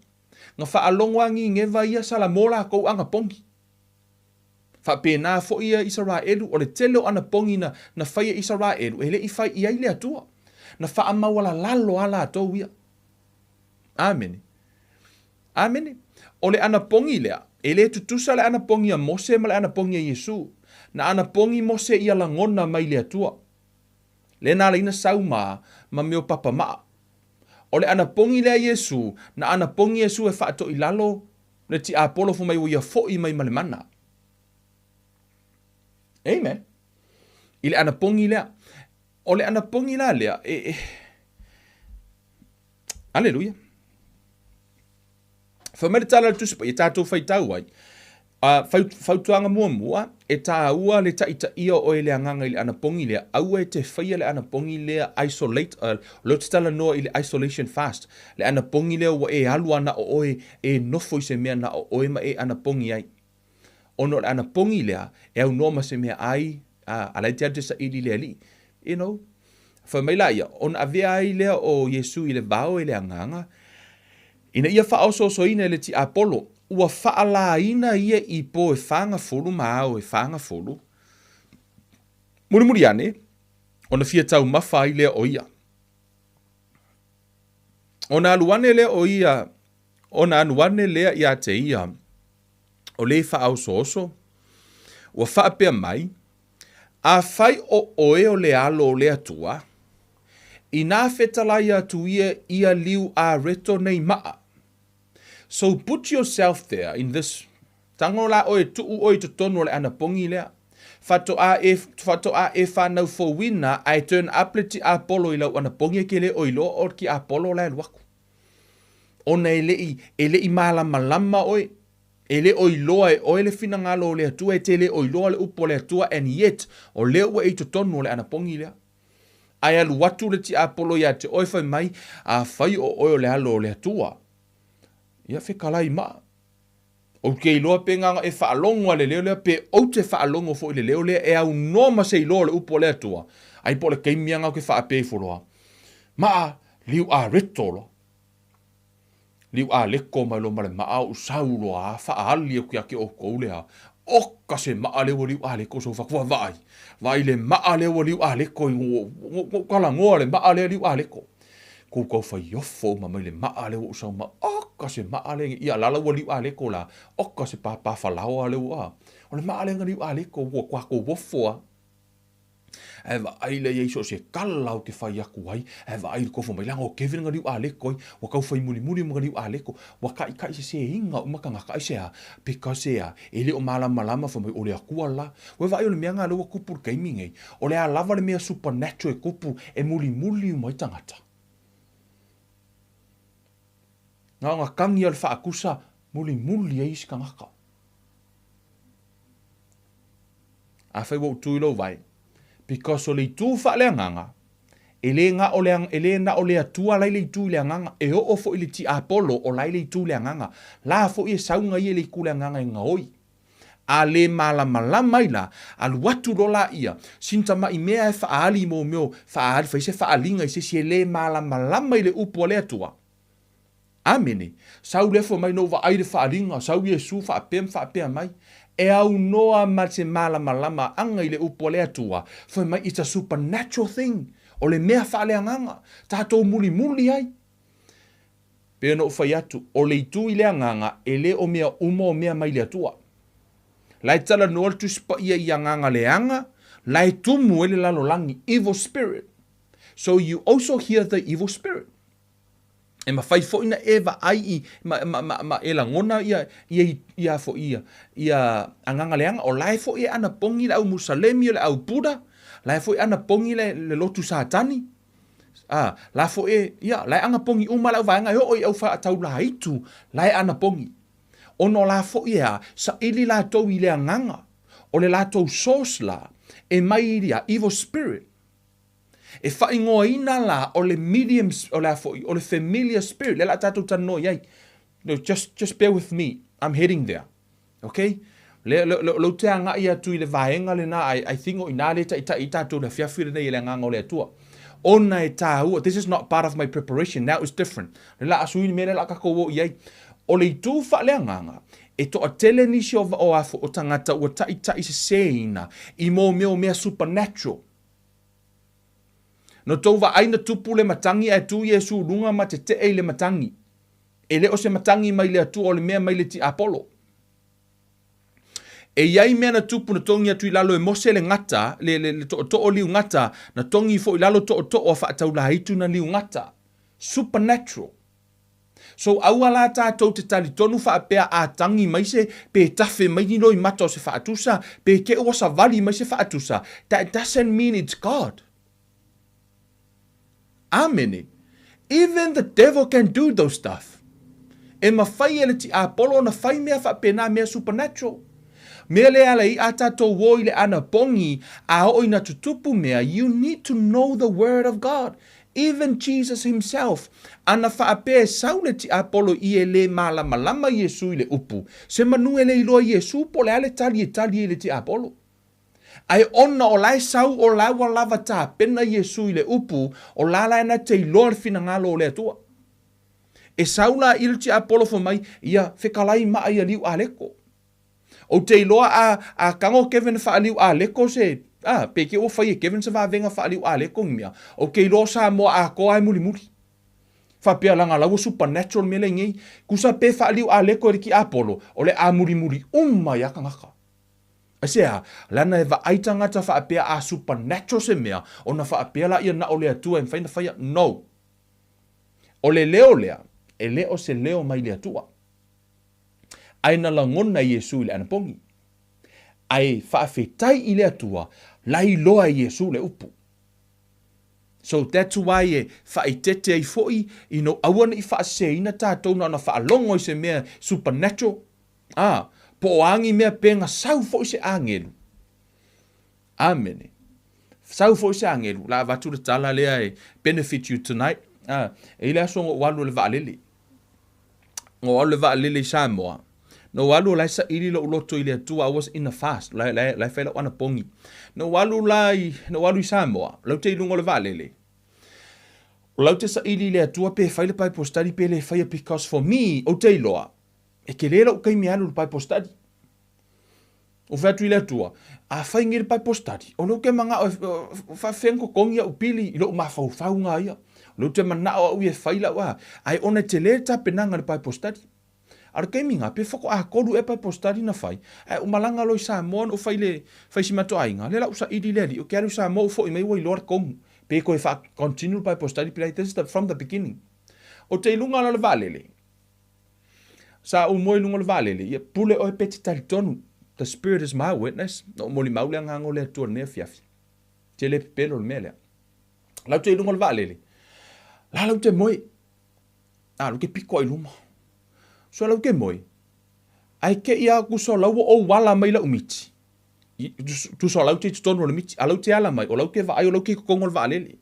Nga whaalongwangi ngewa ia salamola kou anapongi. Whapena fo ia Israelu, o le telo anapongi na whai Israelu, e le i whai ia lea tua. Na whaamawala lalo ala atou ia. Amen. Amen. O le anapongi lea, e le tutusa le anapongi a Mose ma le anapongi a Yesu. Na anapongi Mose ia langona mai le atua. Le nā leina sauma ma meo papa maa. O le anapongi lea Yesu, na anapongi Yesu e whaato i lalo, le ti apolo fu mai uia fo'i mai malemana. Amen. I le anapongi lea. O le anapongi lea, Alleluia. Whamere tala le tusipa, i tātou whai tau ai. Whautuanga mua, e tā ua le taita ia o e le anganga i le anapongi lea, aua e te whaia le anapongi lea isolate, lo te tala noa i le isolation fast. Le anapongi lea ua e alua na o oe, e nofo i se mea na o oe ma e anapongi ai. Ono le anapongi lea, e au noma se mea ai, alai te ate sa ili lea li. You know, whamaila ia, ona avea ai lea o Yesu i le vao i le anganga, ina ia whaoso ina le ti apolo, ua whaala ina ia i po e whanga fulu maao e whanga fulu. Muri ane, ona fia tau mawha i lea o ia. Ona aluane lea o ia, ona aluane lea ia te ia, o le whaoso, ua whaapea mai, a whai o oe o le alo o le atua, i nā whetalai atu ia liu a reto nei maa. So put yourself there in this. Tango la oe tuu oe to tono le anapongi lea. Fato a e whanau fo wina, ai turn up le ti apolo i lau anapongi ke le oilo o ki apolo la luaku. Ona e le i malama oe. E le oiloa e oe le fina ngalo le atua e te le oiloa le upo le atua, and yet o le ua e to tono le anapongi lea. Ai alu watu le ti apolo ia te oe whai mai, a whai o oe le alo le atua. Ia whekalai maa. O ke iloa pe nganga e whaalongo le leo lea, pe o te whaalongo fo i le leo lea, e au noma se iloa le upo le atua. Ai po le keimianga o ke whaape foloa. Maa, liu a retolo. Liu a leko mai lo male maa u saulo a whaali o kia ke o koulea. Oka se maa lewa liu a leko so whakua vai. Vai le maa lewa liu a leko i kala ngoa le maa lewa liu a leko. Ko kau whai ofo ma mai le maa lewa usau ma oka se maa lewa ia lala wa liu a leko la. Oka se papa whalao a lewa. O le maa lewa liu a leko kwa ko wofo a. Ewa aile ieiso se kalau ke whai aku ai. Ewa aile kofo mai langa o kevin nga liu a leko. Wa kau whai muli mga liu a leko. Wa kai se inga umaka nga kai se a. Peka se a. Ele o malama wha mai o le akua la. Wewa ai o le mea ngā lewa kupu gaming ei. O le a lava le mea supernatural e kupu e muli umai tangata. Ngā kangi al whaakusa muli e isi kangaka. A whai wau tuilo vai. Because o le tū whaaleanganga, ele na o le atua lai le tū leanganga, e o fo i le ti apolo o lai le tū leanganga, la fo i e saunga i le ku leanganga i ngā oi. a le malamalama ila, alu watu rola ia, sinta mai mea e whaali mo meo, whaali whaise whaalinga i se le malamalama i le upo le atua. Amene, sau lefo mai no wa aire whaalinga, sau Yesu whaapea mai, e au noa ma te malamalama anga i le upo le atua, whai mai it's a supernatural thing, o le mea whaaleanganga, tātou muli ai. Pea no whai atu, o le itu i le anganga, e le o mea o mea mai le atua. Lai tala noa tu spa ia i anganga le anga, lai tumu ele lalo langi, evil spirit. So you also hear the evil spirit. E ma fai fo ina eva ai i, ma e la ngona ia fo ia anganga le anga, o lai fo ia ana pongi le au Musalemi le au Buddha, lai fo ia ana pongi le lotu satani. La fo lai anga pongi uma lau vaenga o i au wha atau la hitu, lai ana pongi. Ono la fo ia, sa ili la tau i le anganga, o le la tau source la, e mai iria, evil spirit. E wha ingoa ina la, o le medium, o le familiar spirit, le la tatou tano iai. No, just bear with me, I'm heading there. Okay? Lo te anga ia tu i le vaenga le na, I think o ina le ta tatou le fiafire nei le anganga o le atua. Ona e tāua, this is not part of my preparation, now it's different. Le la asui mele la kako iai. O le itu whaaleanganga, e to a tele nisi o tangata ua tai se seina, i meo mea supernatural. No tau wa aina tupu le matangi e tu Yesu lunga ma te e le matangi. E le o se matangi mai le atu o le mea mai le ti Apollo. E iai mea na tupu na tongi atu i lalo e mose le ngata, le to o liu ngata, na tongi fo i lalo to o whaatau la hitu na liu ngata. Supernatural. So awala tātou te tali tonu whaapea a tangi mai se, pe tafe mai ni noi mata o se whaatusa, pe ke ua sa vali mai se whaatusa. That doesn't mean it's God. Amene. Even the devil can do those stuff. E mawhai ele ti Apollo na whai mea whaapena mea supernatural. Mea le ala i a tātou woi le anapogi, a oi na tutupu mea, you need to know the word of God. Even Jesus himself, ana whaape saule ti Apollo i e le malamalama Yesu i le upu. Se manu e le iloa Yesu po le ale tali e le ti Apollo. Ai ona o lai sau o lai wa lava ta pena Yesu i le upu, o lala ena te iloa fina ngalo o le atua. E saula il ti Apollo fo mai, ia whekalai maa ia liu aleko. O te iloa a kango Kevin wha liu aleko se, peke o whai e Kevin sa venga wha liu aleko mea. O ke iloa sa mo a ko ai muli. Whapea langa lau supernatural me le ngei, kusa pe wha liu aleko e ki Apollo, o le a muli yaka ngaka. Asea, lana e waaita ngata whaapea a supernatural se mea, o na whaapea la ia na o lea tua, en whaina whaia, no. O le leo lea, e leo se leo mai lea tua. Ai na langona Yesu le anapongi. Ai whaafetai i lea tua, lai loa Yesu le upu. So that's why e whaitete ai foi, i no awana i whaaseina tātou na whaalongo i se mea supernatural. Po angi mea penga sau fo se angelu. Amen. Sau fo se angelu. La vatu le tala lea e benefit you tonight. E lea so walu le vaalele. Ngo walu le vaalele Samoa. No walu lai sa ili lo uloto ili atua, I was in a fast. Lai whaila wana pongi. No walu Samoa. Lau te ilungo le vaalele. Lau te sa ili le atua pe whaile pai postari pe le whaia because for me, o te iloa. E ke lera o kai me alu le pai postadi. O whatu i le atua. A whai ngere pai postadi. O lo ke manga o whawhenko kongia o pili i lo mawhau ngā ia. O lo te mana o au e whaila wa. Ai ona te lera ta penanga le pai postadi. Ara kai minga pe whako a koru e pai postadi na whai. Ai o malanga loi sa moan o whai si mato ainga. Le lau sa idi leri. O ke alu sa mo o fo i mai wa i loar kongu. Pe koe wha continue pai postadi. Pe this is from the beginning. O te ilunga la le valele. Sa o moi lungo le valele, ia pule o peti tali tonu. The Spirit is my witness. No moli maule ngango le tua ne fiafi. Te le pelo le mele. Lau te lungo le valele. La lau te moi. Lau ke piko i luma. So lau ke moi. Ai ke ia kuso lau o wala mai la umiti. Tu so lau te tonu le miti. A lau te ala mai. O lau ke va ai o lau ke kongo le valele.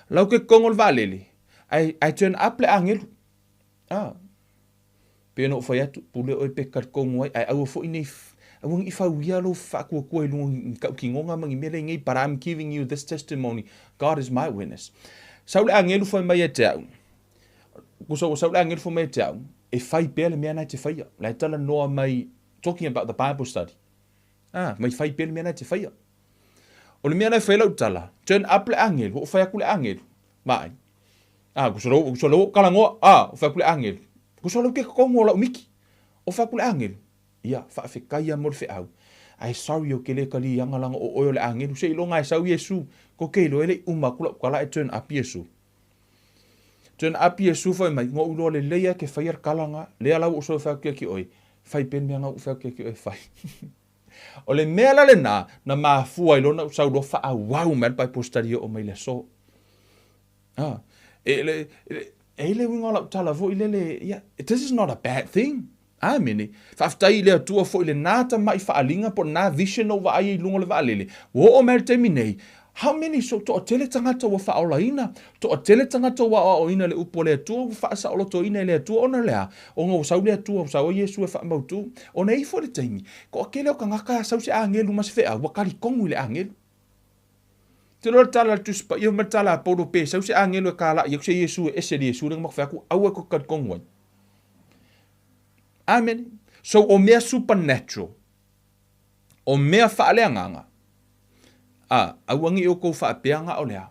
Lau ke kongo le valele. I turn up le angelu. Pe no fai atu, pule o pe kat kongo ai au fo ine awang ifa wia lo fa ko ko lu ka kingonga mangi mele ngai, but I'm giving you this testimony. God is my witness. Saule angelu foi mai e te au. Kuso saule angelu foi mai e te au. E fai pele mea nai te faia. Lai tala noa mai, talking about the Bible study. Mai fai pele mea nai te faia. O le mea nai whailau tala. Turn up le angelu, o whai aku le angelu. Mai. Kuso lo kalangoa, o whai aku le angelu. Kuso lo ke kongo la umiki. O whai aku le angelu. Ia, wha whikaia mo le whiau. Ai sorry o ke le kali anga langa o oio le angelu. Se ilonga e sau Yesu. Ko keilo ele uma kula kala e turn up Yesu. Turn up Yesu foi mai. Ngo ulo le leia ke whaiar kalanga. Lea lau uso whai kia ki oi. Whai pen mea ngau whai kia ki oi whai. O le mea la le na mafua ilona usau lo wha wau mea pai postario o mai le so. Ele winga la tala vo ilele. Yeah, this is not a bad thing. Amene. Whaftai lea tua fo ile nata mai whaalinga po na vision o wa ai lungo le waalele. Wo o mea te minei. How many so to tele tangata wa whaolaina? To tele tangata wa o ina le upo le tua, wa sa olo to ina le tua ona lea. O ngā usau le tua, usau o Yesu e whaamautu. O nei fo le taimi. Ko akele o ka ngaka sau se angelu mas whea, wakari kongu le angelu. Te lora tala tu spa, ia matala polo pe, sau se angelu e kala, ia se Yesu e ese le Yesu, renga makwhea ku, au e ko kari kongu ai. Amen. So o mea supernatural, o mea whaaleanganga, auangi o kou whaapea ngā o lea.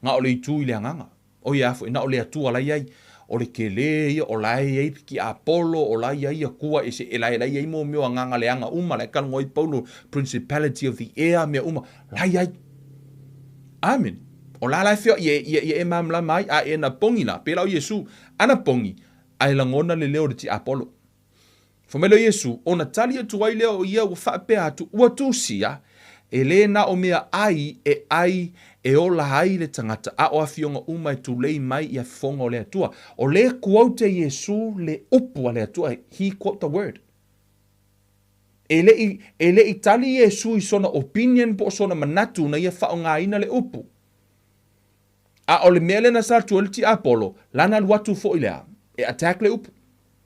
Ngā o le itu i lea nganga. O ia fo, ina o lea tua lai ai. O le kele ia, o lai ai ki Apollo, o lai ai a kua e se lai ai mo meo nganga leanga uma, lai kan ngoi Paulo, principality of the air mea uma, lai ai. Amen. O la lai feo, ia e mamla mai, a e na pongi na, pe lau Yesu, ana pongi, ai langona le leo de ti Apollo. Fomelo Yesu, o na tali atu ai leo ia o whaapea atu, ua tūsia, e le na o mea ai e o la ai le tangata a o afionga umai tu lei mai i a fonga o le atua. O le quote Yesu le upu a le atua, he quote the word. E le itali Yesu i sona opinion po sona manatu na ia whaonga ina le upu. A o le mea le na sa tualiti Apollo, lana luatu fo ilea, e attack le upu.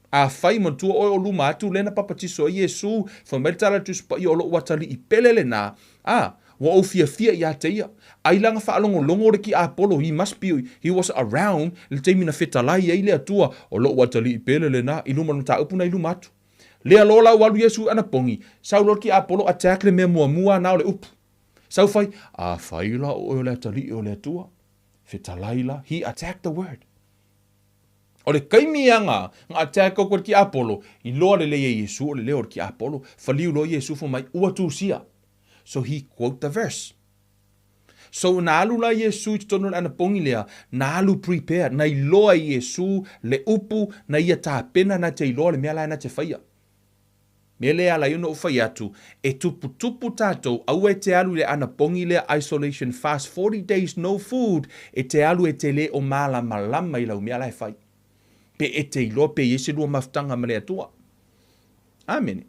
A fai mantua o luma atu lena papatiso Yesu, whameritala tu spa i olo watali i pelele na, wa o fia i a te ia. Ai langa whaalongo longo re ki Apollo, he was around, le te mina whetalai ei le atua, o lo watali i pelele na, i luma nata upuna i luma atu. Lea lola walu Yesu anapongi, sau lo ki Apollo attack le mea mua na o le upu. Sau fai, fai la o le atali o le atua, whetalai la, he attacked the word. O le kaimianga ngā attack o ki Apollo, i loa le leia Yesu o le leo ki Apollo, whaliu lo Yesu fo mai ua tūsia. So he quote the verse. So na alu la Yesu i tono ana pongi lea, na alu prepare, na i loa Yesu le upu, na ia tā pena na te i loa le mea lai na te whaia. Mea lea la ino whai atu, e tupu tātou, au e te alu le ana pongi lea isolation fast, 40 days no food, e te alu e te le o malamala i lau mea lai whai. Pe e te ilo pe yese lua maftanga male atua. Amen.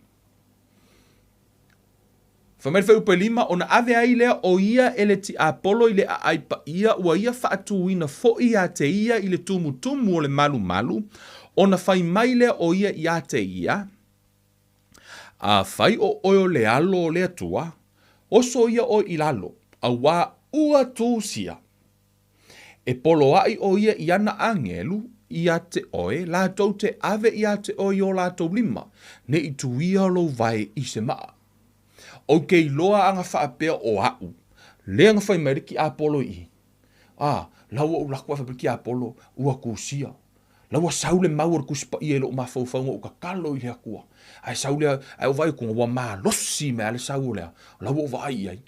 Whamere whai upa lima, ona ave ai lea o ia ele ti Apollo ile a aipa ia, ua ia whaatu ina fo ia te ia ile tumu o le malu, ona whai mai lea o ia ia te ia, a whai o oio le alo o le atua, oso ia o ilalo, a wā ua tūsia. E polo ai o ia iana angelu, ia te oe, lātou te ave ia te oe o lātou lima, ne i tuia lo vai i se maa. O kei loa anga whaapea o au, le anga whai meriki Apollo i. Laua u lakua whaperiki Apollo, ua kūsia. Laua saule maur kuspa i elo mawhauwhaunga o ka kalo i lea kua. Ai saule ai o vai kunga ua maa losi me ale saulea, laua o vai ai.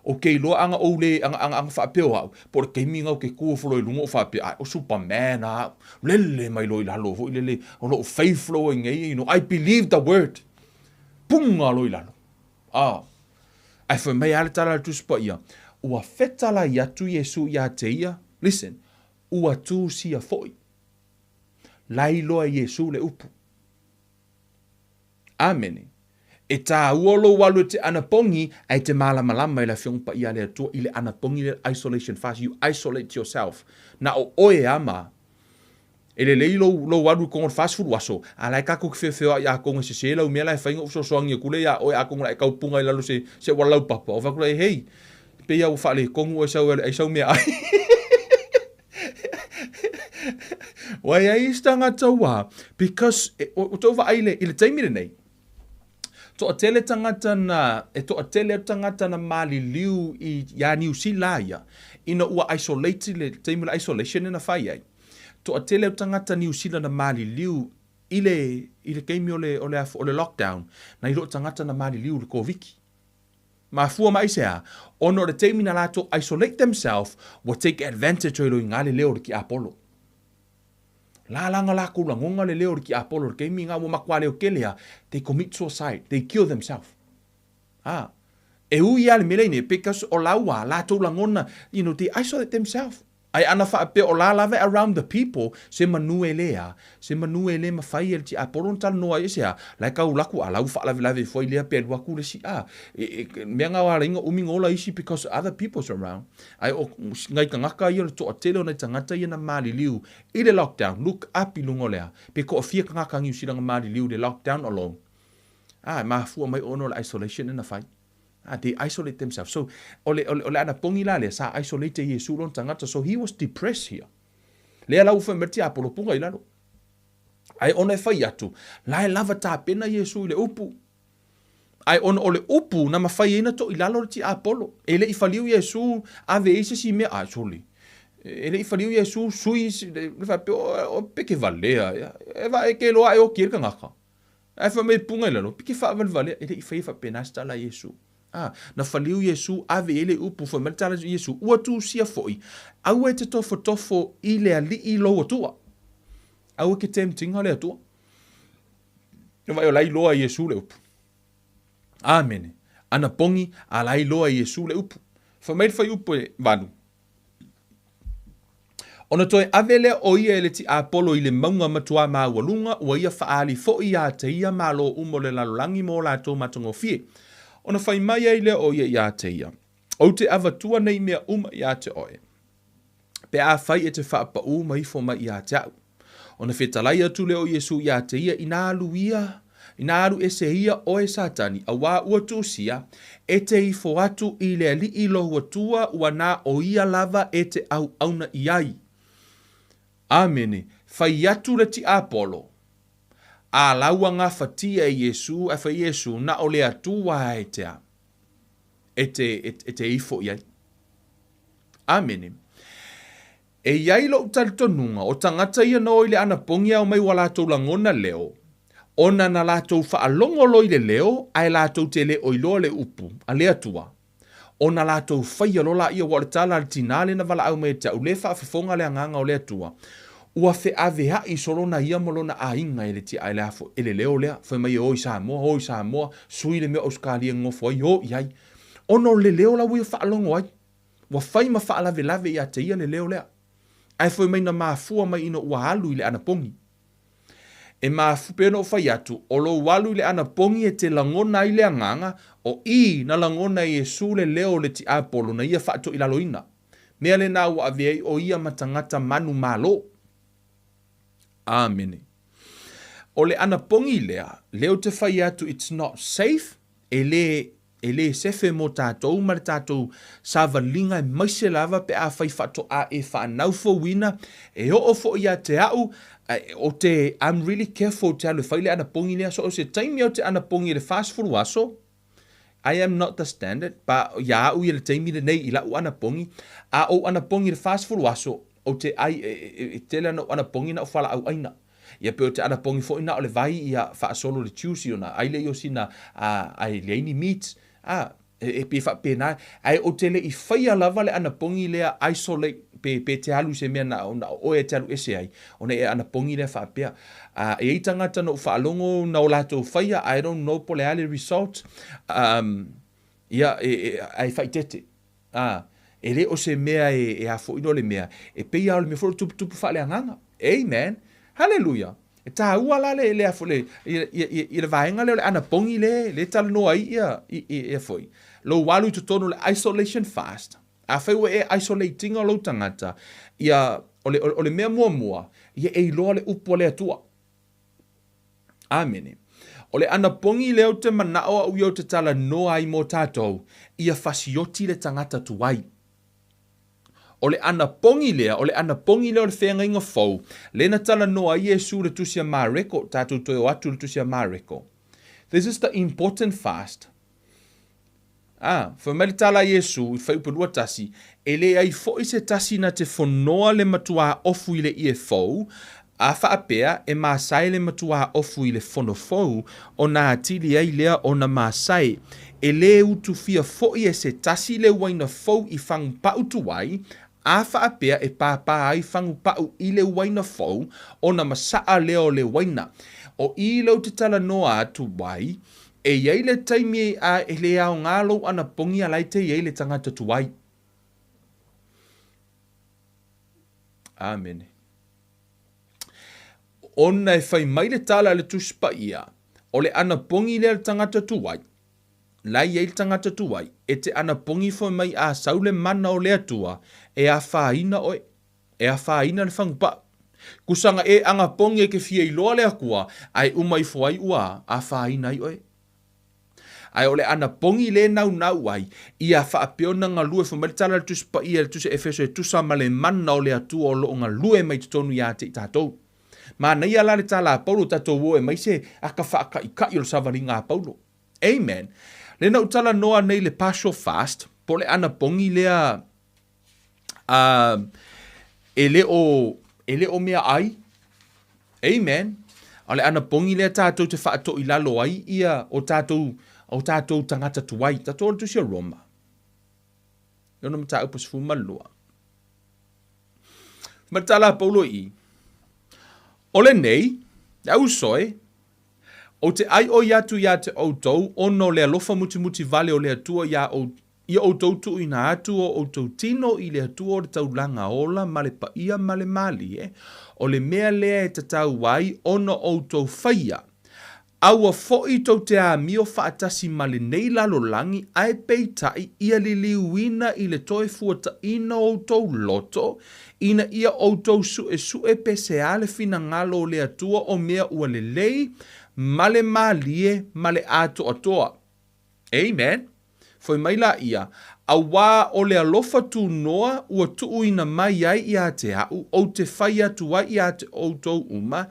O kei loa anga o le anga whaapeo au, por kei minga o ke kua wholo i lunga o whaapea, o Superman au, lele mai loi lalo, o lele, o lo faith flowing ei, I believe the word. Punga loi lalo. Ai whai mai ale tala tu spa ia, ua whetala i atu Yesu i a te ia, listen, ua tu sia foi. Lai loa Yesu le upu. Amen. E tā uolo walu te anapongi, ai te malamalama i la whiongpa i ale atua, i le anapongi le isolation fast, you isolate yourself. Na o oe ama, E lelei lo waru kongo fast food waso. A lai kako ke feo ya kongo se se lau mea lai whainga uso soangi kule ya o a kongo lai kaupunga i lalo se walau papa. O whakura hei, pe ia u whale kongo e sau mea ai. Wai ai stangata wā, because o tau wa aile, ile taimire nei, to a tele tangata na, to a tele tangata na mali liu i ya New Zealand ia, ina ua isolated, le taimire isolation na whai ai. To a tele tangata New Zealand na mali liu, ile keimi ole lockdown, na ilo tangata na mali liu le koviki. Ma fua mai sea, ono le teimi na lato isolate themselves, will take advantage o ilo ngale leo ki Apollo. La langa la kula ngonga le leo ki Apollo ke mi nga mo makwale o kelea, they commit suicide, they kill themselves. E ui ale melene because o laua la to langona, they isolate themselves. Ai ana fa pe o la lave around the people se manuelea, se manuele ma fai el ti Apollo tal no ai sea, la ka ulaku ala u fa lave foi le pe waku le si me nga wala inga umi ngola isi because other people's around. Ai o ngai ka ngaka ia to atelo na tangata ia na mali liu i le lockdown, look up i lungolea, pe ko fia ka ngaka ngi usila mali liu le lockdown alone. Ma fu mai ono la isolation na fai. They isolate themselves. So, ole anapogi la le sa isolate Yesu lon tangata. So he was depressed here. Lea lau whamerti Apollo punga i lalo. Ai ona e whai atu. Lai lava tā pena Yesu i le upu. Ai ona ole upu na mawhai ina to i lalo ti Apollo. Ele i whaliu Yesu ave eise si mea soli. Ele i whaliu Yesu sui le whape o peke valea. Ewa e ke loa e o kirka ngaka. Ai whamei punga i lalo. Peke whavel valea. Ele i whai whapenasta la Yesu. Na whaliu Yesu ave ele upu whamertala Yesu ua tu sia foi. Au e te tofo i lea li i lo atua. Au e ke temtinga le atua. Ia vai o lai loa Yesu le upu. Amene. Ana pongi a lai loa Yesu le upu. Whameir whai upu e vanu. Ona toi ave lea o ia ele ti Apollo i le maunga matua maa walunga ua ia whaali foi a te ia maa lo umo le lalolangi mo la tō matongo fie. Ona whai mai ai lea o ia te ia. O te avatua nei mea ia te oe. Pe a whai e te whaapa mai fo mai ia te au. Ona whetalai atu leo Yesu ia te ia ina alu e se ia oe satani a wā ua tūsia e te i fo atu i lea li i lo tua ua nā o ia lava e te au auna iai. Amene. Whai atu le ti Apollo. A laua ngā whatia e Yesu, a whai Yesu, na o lea tua e te a. E te ifo iai. Amene. E iai lo utalitonunga, o tangata ia no i le anapogi au mai wa lātou langona leo, ona na lātou whaalongolo i le leo, ai lātou te le oiloa le upu, a lea tua. Ona lātou whaia lola ia wa le tala le tinale na wala au mai te au le whaafifonga le anganga o lea tua. Ua fe avea i solona ia molona a inga ele ti ai lafo ele leo lea foi mai oi Samoa sui le me Australia ngofo ai ho iai ono le leo la wi fa longo ai wa fai ma fa lave ia te ia le leo lea ai foi mai na mafua mai ino ua halu i le anapogi e mafu pe no fai atu o lo walu i le anapogi e te langona i le anganga o i na langona i Yesu le leo le ti Apollo na ia fa to i laloina mea le na ua avea o ia matangata manu malo. Amene. O le anapogi lea, leo te whai atu, it's not safe, e le sefe mo tātou, ma le tātou sāwalinga e maise lava pe a whai whato a e whanau fo wina, e o fo ia te au, o te, I'm really careful te alu whai le anapogi lea, so o se taimi au te anapogi le fast food waso, I am not the standard, pa ia au i le taimi le nei i la u anapogi, a o anapogi le fast food waso, o te ai tele no anapogi na fala au aina ia pe o te anapogi fo ina o le vai ia fa solo le tusi ona ai le yosina ai le ni meat pe fa pe na ai o tele I faia lava le anapogi le isolate pe te alu se mea na o e te alu ese ai ona e anapogi le fa pe e tangata no fa longo na o lato faia I don't know po le ale result ia ai fa tete ele o se mea e a fo ino le mea. E pei au le me foro tupu fa le anganga. Amen. Hallelujah. E ta ua la le a fo le, i le vaenga le anapogi le tala no ai ia foi. Lo walu tu tonu le isolation fast. A fai ua e isolating o lo tangata. Ia o le mea mua, ia e iloa le upo le atua. Amene. O le anapongi leo te manao au iau te tala noa ai mo tātou, ia fasioti le tangata tuai. O le anapongi lea, o le whenga inga fau, le na tala noa i Yesu le tusia mareko, tātou toi o atu le tusia mareko. This is the important fast. Whamele tala Yesu, i whaupurua tasi, e le ai fo i se tasi na te whonoa le matua ofu i le i e fau, a whaapea e maasai le matua ofu i le whono fau, o nā atili ai lea o na maasai, e le utu fia fo i e se tasi le waina fau i whangu pau tuai, a whaapea e pāpā ai whangu pau i le waina fau, o na masaa leo le waina. O i lau te tala noa atu wai, e iei le taimi a e le au ngalo ana pongi a laite iei le tangata tuai. Amen. Ona e whai mai le tala le tuspa ia, o le ana pongi le tangata tuai, lai iei le tangata tuai, e te ana pongi whai mai a saule mana o le atua, e a whaina oe, e a whaina le whangpa. Kusanga e anga pongi e ke fia iloa le akua, ai umai fwai ua, a whaina i oe. Ai ole ana pongi le nau ai, ia whaapeona ngā lue whamele tala le tuspa ia le tusa efeso e tusa ma le mana o le atua o lo ngā lue mai tutonu ia te i tātou. Ma na ia la le tala a Paulo tātou o e mai se aka whaaka i kai o le savali ngā Paulo. Amen. Le nau tala noa nei le Paschal fast, po le ana pongi lea e le o mea ai. Amen. O le ana pongi lea tātou te whaato i lalo ai ia o tātou tangata tuai, tātou le tusia Roma. Iona mata upas fumalua. Matala Paulo i. Ole nei, au soe, o te ai o iatu ia te outou, ono le alofa muti vale o le atua ia outou tu ina atu o outou tino i le atua o le taulanga ola, ma le paia ma le mali, o le mea lea e tatau wai, ono outou whaia. Aua fo'i tau te a mio whaatasi male nei lalo langi ai peitai ia li liuina i le toe fuata ina outou loto, ina ia outou sue pese ale fina ngalo le atua o mea ua lelei, male malie, male ato atoa. Amen. Foi mai la ia, a wā o le alofa tu noa ua tuu ina mai ai i a te au, o te whai atu ai i a te outou uma,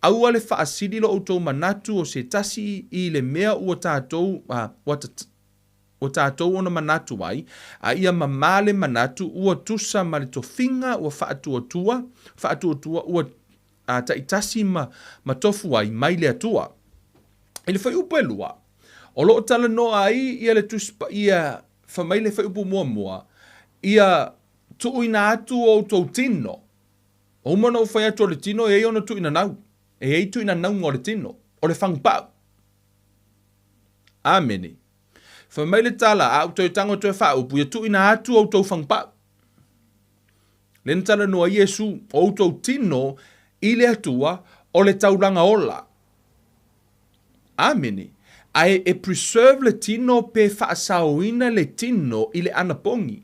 aua le whaasiri lo outou manatu o se tasi i le mea ua tātou, o tātou ona manatu ai, a ia mamale manatu ua tusa ma le tofinga ua whaatuatua ua taitasi ma tofu ai mai le atua. I le whai upe lua, o loo tala noa ai ia le tuspa ia whamai le whai upu mua, ia tuu ina atu o tau tino. O mana o whai atu o le tino e ona tu ina nau. E ei tu ina nau ngore tino. O le whangpau. Amene. Whamai le tala a utoi tango toi whaupu ia tu ina atu o tau whangpau. Lena tala noa Yesu o tau tino i le atua o le tauranga ola. Amene. Ai e preserve le tino pe whaasauina le tino i le anapongi.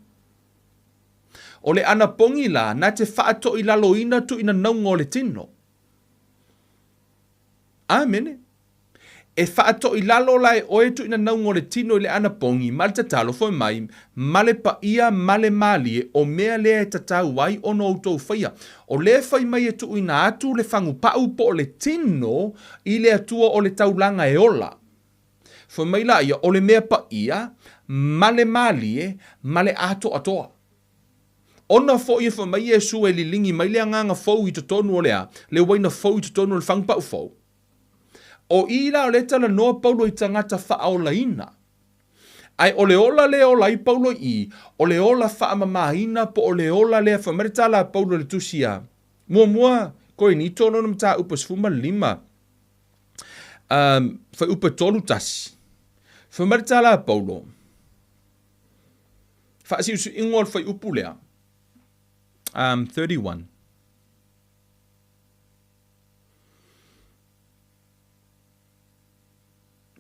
O le anapongi la, na te whaato i laloina tu ina naunga o le tino. Amene. E whaato i lalo lai oe tu ina naunga o le tino i le anapongi, ma le tatalo foi mai, ma le paia, ma le malie, o mea lea e tatau wai ono outou whaia. O le whai mai e tu ina atu le whangu pau po o le tino i le atua o le taulanga e ola. Foi mai la ia, o le mea pa ia, ma le malie, ma le ato atoa. Ona fo ia foi mai Yesu e li lingi mai le anganga fau i totonu o lea, le waina fau i totonu o le whangpau fau. O i la o le tala noa Paulo i tangata whaaolaina. Ai o le ola le ola i Paulo i, o le ola whaamamaina po o le ola le whamaritala Paulo le tusia. Mua, koe ni tono na mta upas fuma lima. Whai upa tolu tasi. Whamaritala Paulo. Whaasi usu ingol whai upu lea. 31.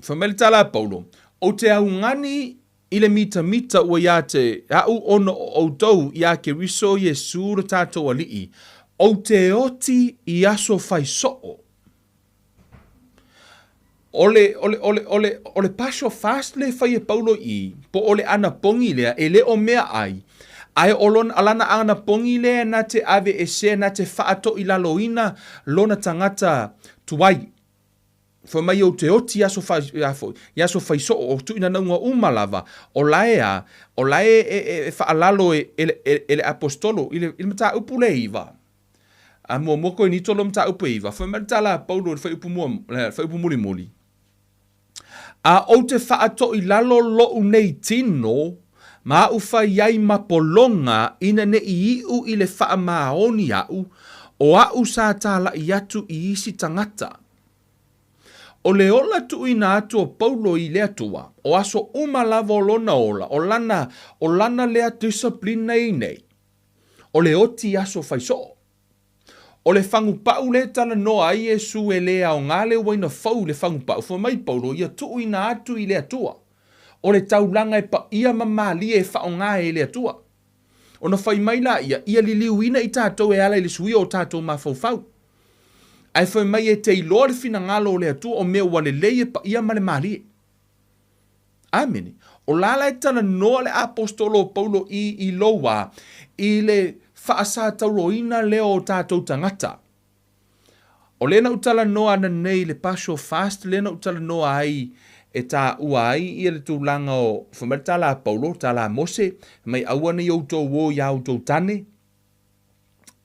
Whameritala Paulo. O te au ngani i le mita ua ia te au ono o tau ia ke riso Yesu ra tātou alii. o te oti I aso fai soo. Ole pasho fast le fai e paulo I, po ole anapogi lea, e le o mea ai. Ai olon alana anapogi lea na te ave e se na te whaato I laloina lona tangata tuai. Fa mai o te oti aso fai so o tu ina naunga umalava o lae e whaalalo ele apostolo ile mata upu le iwa. A mua moko ni tolo mta upu iwa. Fa mata paulo fa upu muli muli. A o te whaato I lalo lo unei tino ma ufa iai mapolonga ina ne iu I le whaamaoni au o au sa tala I atu I isi tangata. O le ola tu ina atu o paulo I le atua, o aso umalava o lona ola, o lana lea disciplina I nei. O le oti aso faiso. O le fangu pau le tala noa I Yesu e lea o ngale waina fau le fangu pau. Fa mai paulo ia tu ina atu I le atua. O le taulanga e pa ia mamali e fa o ngā e le atua. O na fai mai la ia liliu ina I tātou e ala I le sui o tātou mafau fau. Ai foi mai e te ilore fina ngalo o le atu o mea wale lei e pa ia male mali. Amene. O lala e tana noa le apostolo paulo I loa I le whaasa tauroina leo o tātou tangata. O lena utala noa na nei le pasho fast, lena utala noa ai e tā ua ai I le tūlanga o whamatala paulo, tala mose, mai awana I outou wo I outou tane,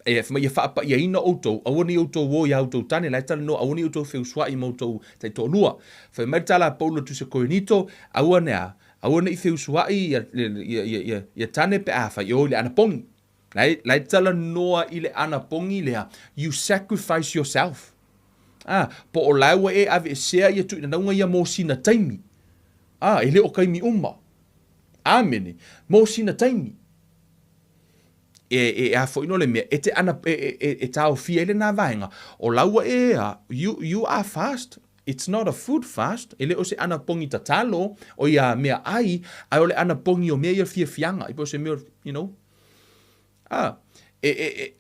e mai whaapa ia ina outou, awani outou wo I outou tane, lai tala no, awani outou whiuswa I moutou tai tōlua. Whai mai tala paulo tu se koinito, awana I whiuswa I tane pe a whai o le anapogi. Lai tala noa I le anapogi lea, you sacrifice yourself. Po o laua e ave e sea ia tu ina naunga ia mō sina taimi. E le o kaimi umma. Amene, mō sina taimi. A fo ino le mea, e te ana, e tau fia ele nā vaenga, o laua you are fast, it's not a food fast, ele o se anapogi tatalo, o ia mea ai o le anapogi o mea ia fia fianga, I po se mea, you know, e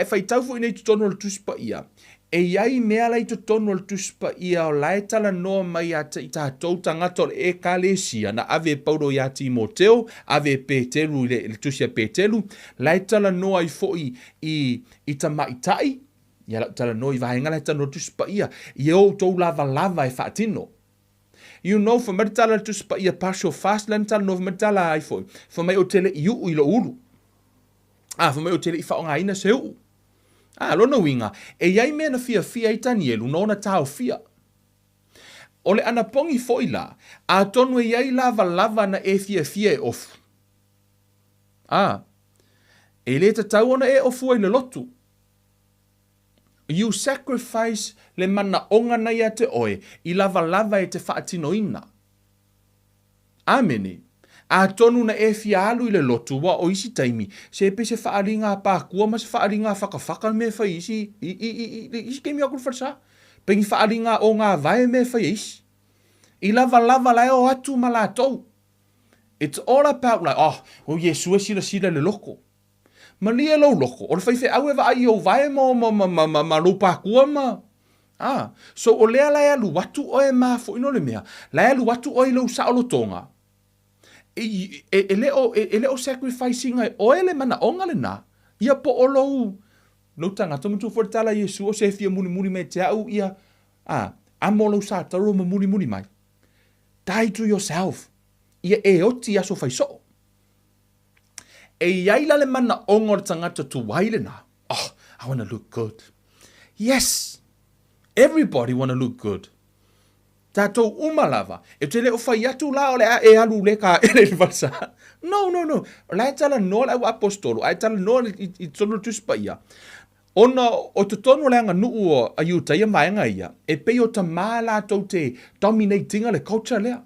fai tau fo ina I tutono le tuspa ia, e iai mea lai tutono le tuspa ia o lai tala noa mai I tātou tangata le e kalesia na ave paulo I Timoteo, ave Petelu le tusia Petelu, lai tala noa I foi I tamaitai, ia tala noa I vahenga lai tala noa tuspa ia, I o tou lava e whaatino. You know, fa maritala le tuspa ia partial fast, lai tala noa fa maritala ai foi, fa mai o tele I uu I lo ulu. Fa mai o tele I whaonga ina se uu. Lona winga, e iai mea na fia I Danielu, nona tau fia. O le anapogi foi la, a tonu e iai lava na e fia e ofu. E le tatau ona e ofu ai le lotu. You sacrifice le mana onga na ia te oe, I lava e te whaatinoina. Amene. A tonu na e fia alu I le lotu wa o isi taimi, se pe se whaaringa pākua, ma se whaaringa whakawhaka me whai isi, isi kemi akul whatsa, pengi whaaringa o ngā vai me whai isi. I lava lai o atu ma la tau. It's all about like, o Yesu e sila le loko. Ma lia lau loko, o le whai au e wa ai o vai ma lo pākua ma. So o lea lai alu watu o e ma fo ino le mea, lai alu watu o I lau saolo tonga. E leo sacrificing ai o ele mana onga le na ia po o lo tanga tomu for tala Yesu o se fia muni me te au ia amo lo sa taro mo muni mai die to yourself ia e oti aso fai so e iai la le mana onga le tangata tu waile na I want to look good. Yes, everybody want to look good. Tātou umalava. E te leo whai atu la o le e alu le ka ele wasa. No. Lai tala noa le apostolo. Ai tala noa I tono tuspa ia. Ona o te tono le anga nuu o a iuta ia maenga ia. E pei o ta maa la tau te dominatinga le culture lea.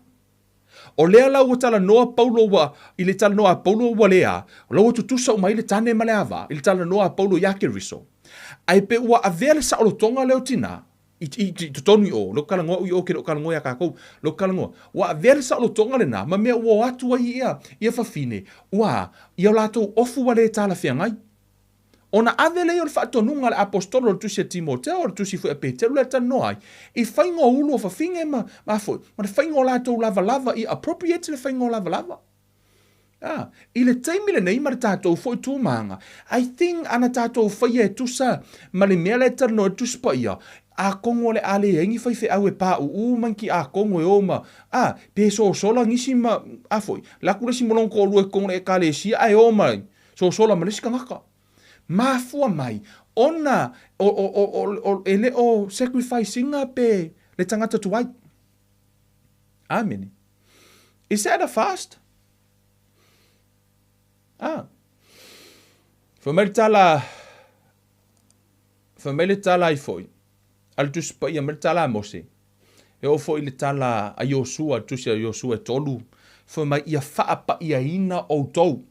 O lea lau o tala noa paulo wa, I le tala noa paulo wa lea. O lau o tutusa o mai le tane ma lea wa. I le tala noa paulo yake riso. Ai pe ua avea le sa o tonga leo tina. I tonu o lo kala ngo o ke lo kala ngo ya ka ko lo kala ngo wa ver sa lo tonga le na ma me o atu ia fa fine wa ia la to ofu wa le tala fia ngai Ona ave lei o le whaatonunga le apostolo le tusi a Timoteo, le tusi fu e Petero le tano ai. I whaingo ulu o whawhinge ma fwoi. Ma le whaingo lātou lava i appropriate le whaingo lava. I le taimi le nei ma le tātou fwoi tūmanga. I think ana tātou whai e tusa ma le mea le tano e tusi pa ia. A kongo le ale engi whai whi au e pā manki a kongo e oma. Pe so sola ngisi ma a fwoi. Laku resi molong ko olu e kongo le e kale si ai oma. So sola ma lesi kangaka. Mafua mai, ona ele o sacrificing pe le tangata tuai. Amen. Is that a fast? Famele tala I foi. Al tus pa ia mele tala Mose. E o foi le tala a Yosua, tusi a Yosua tolu. Famai ia faa pa ia ina o tou.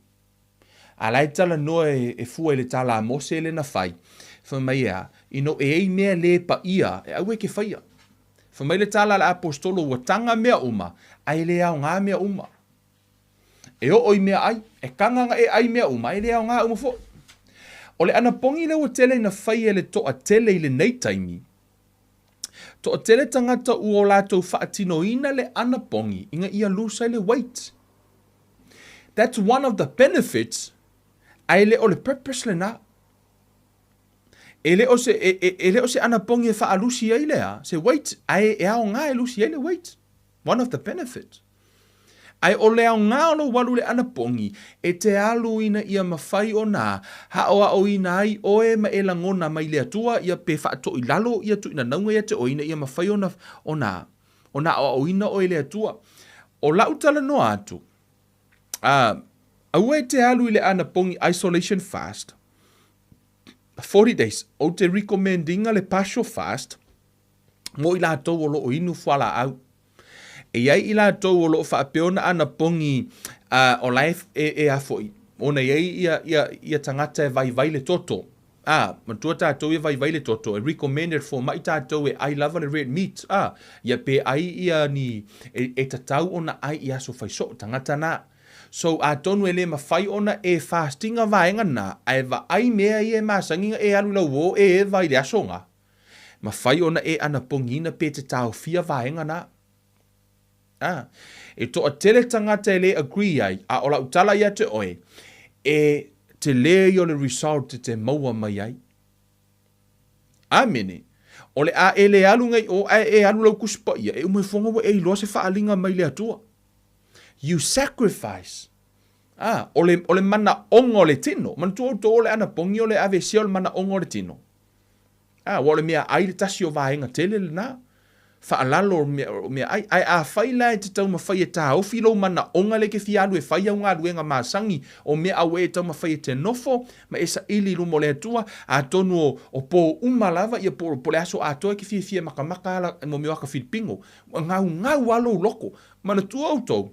Alai tala noa e fua le tala Mose le na fai. Famai ea, ino e ei mea le pa ia, e au e ke faia. Famai le tala la apostolo ua tanga mea uma, ai le au ngā mea uma. E o oi mea ai, e kanganga e ai mea uma, ai le au ngā uma fo. O le anapogi le ua tele na fai e le toa tele i le nei taimi. Toa tele tangata ua o lātou whaatino ina le anapogi, inga ia lusa le weight. That's one of the benefits ai le o le purpose le na. Ele o se anapogi e whaalusi ai lea, se weight, ai e ao ngā e lusi ai le weight. One of the benefits. Ai o le ao ngā o lo walu le anapogi, e te alu ina ia mawhai o nā, haoa o ina ai oe ma e langona mai le atua, ia pe whaato i lalo, ia tu ina naunga ia te o ina ia mawhai o nā. O nā o ina o le atua. O lau tala no atu. Aue te alu i le anapogi isolation fast, 40 days, o te recommendinga le partial fast, mo i lātou o lo o inu whala au. E iai i lātou o lo o whaapeona anapogi o life e a foi. Ona iai ia tangata e vai le toto. Matua tātou e vai le toto, e recommended for mai tātou e ai lava le red meat. Ia pe ai ia ni e tatau ona ai ia so fai so tangata nā. So a tonu ele mawhai ona e fastinga vaenga nā, ai va ai mea i e masanginga e alu lau o e vai le asonga. Mawhai ona e anapongina pe te tau fia vaenga nā. E toa tele tangata e le agree ai, a ola utala ia te oe, e te le i o le result te maua mai ai. Amene. O le a e le alu ngai o e alu lau kuspa ia, e umai fonga wa e iloa se whaalinga mai le atua. You sacrifice. O le mana ongo le tino. Mantua to o le anapogi o le avesia o le mana ongo le tino. Wa le mea ai le tasi o vaenga tele le nā. Whaalalo o mea ai a whaila e te tau mawhai e tā o filo mana onga le ke fialu e whai au ngā ruenga māsangi o mea au e tau mawhai e te nofo ma esa ili lumo le atua a tonu o po umalava ia po le aso a toa ke fia makamaka ala mo mea waka Filipingo. Ngau alo loko. Mana tua au tau.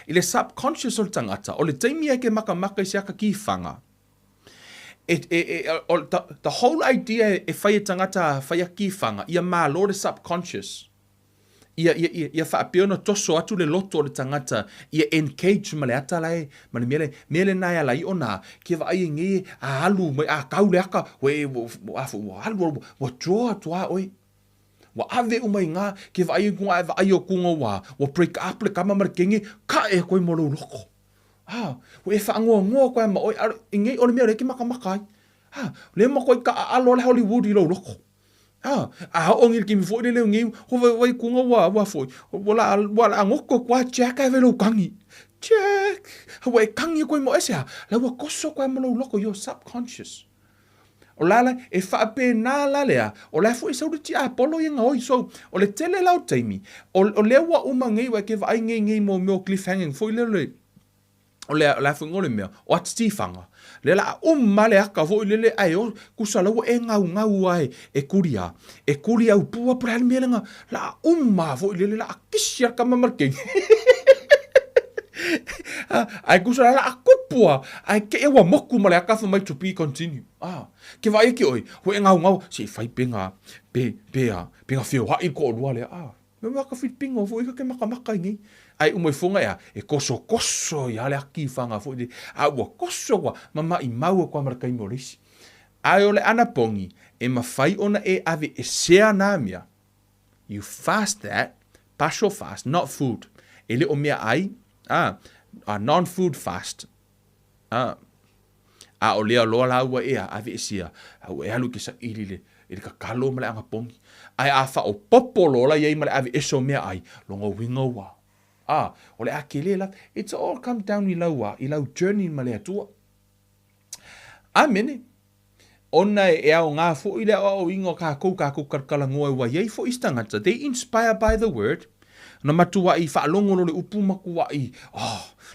I le subconscious o le tangata, o le taimi e ke makamaka i seaka ki whanga. The whole idea e whai e tangata whai a ki whanga, ia mālo le subconscious. Ia whaapeona toso atu le loto o le tangata, ia engage ma le ata lai, ma le mele nai ala i ona, ke wa ai nge a alu, a kau le aka, wa draw atu a oi. Wa ave umai ngā, ke vai kunga e vai o kunga wa break up le kama marikenge, ka e koe molo loko. Wa e whaangoa koe ma oi, ingei o le mea reki maka ai. Le ma koe ka alo le Hollywood i lo loko. A ongi ki mi foi le leo ngei, ho vai kunga wa foi. Wala angoko kwa Jack e velo kangi. Jack, wa e kangi koe mo esea, la wa koso koe molo loko, your subconscious. O lala e whaape nā lalea, o lea fu e sauru ti a polo i ngā oi, so o le tele lau taimi, o lea wa uma ngei wa ke vai ngei mo meo cliffhanging, fu i lele, o lea fu ngole mea, o ati whanga, le la le aka, fu i lele ai o kusalaua e ngau ai, e kuria upua prali melenga, la fu i lele la akisia kama markengi. Ai kusala la akupua, ai ke ewa moku ma le akafa mai to be continue. Ke vai ki oi, ho e ngau, si fai penga feo hai ko lua le Me waka whitpingo fo ika ke maka ingi. Ai umoi fonga ya, e koso ya le aki whanga fo i a ua koso wa, mama I maua kwa marakai morisi. Ai ole anapongi, e mawhai ona e ave e sea nā mea. You fast that, partial fast, not food. Ele o mea ai, a non-food fast. A o lea loa la ua ea, ave e sea, au e halu ke sa ilile, ele ka kalo male anga pongi. Ai a wha o popo lola iei male ave e so mea ai, longa winga wa. Ole a kelela, it's all come down I lau journey male atua. Amene. Ona e au ngā fo i lea o ingo kākou karkala ngoa wa iei fo istangata. They inspired by the word. Na matua I whaalongo lo le upu maku wa I.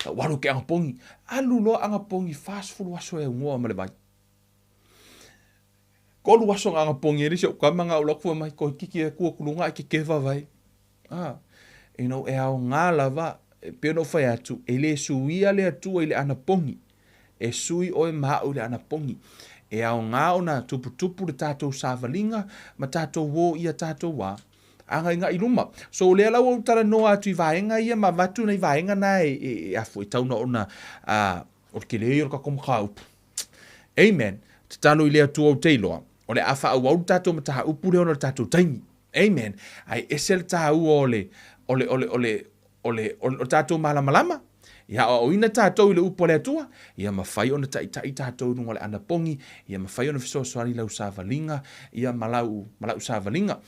Waru ke anga pongi. Alu loa anga pongi fast food waso e ngoa male mai. Kolu waso anga pongi e risi o kamanga o lakua mai ko kiki e kua kulunga I ke kewa vai. E au ngā lava peo no whai atu. E le suia le atua I le ana pongi. E sui o e maa le ana pongi. E au ngā o na tupu le tātou sāwalinga, ma tātou wō ia tātou wā. Anga inga iluma. So lea lau au tara noa atu I vaenga ia, ma watu na I vaenga na e afu I tauna o na o ke leo o ka komaka upu. Amen. Te tano I lea tu au teiloa. O le awha au au tātou ma taha upu leo na tātou taimi. Amen. Ai esel taha ua o tātou malamalama. Ia o ina tātou I le upo le atua, ia mawhai ona tai tātou nunga le anapongi, ia mawhai ona fisosoani lau sāwalinga, ia malau sāwalinga.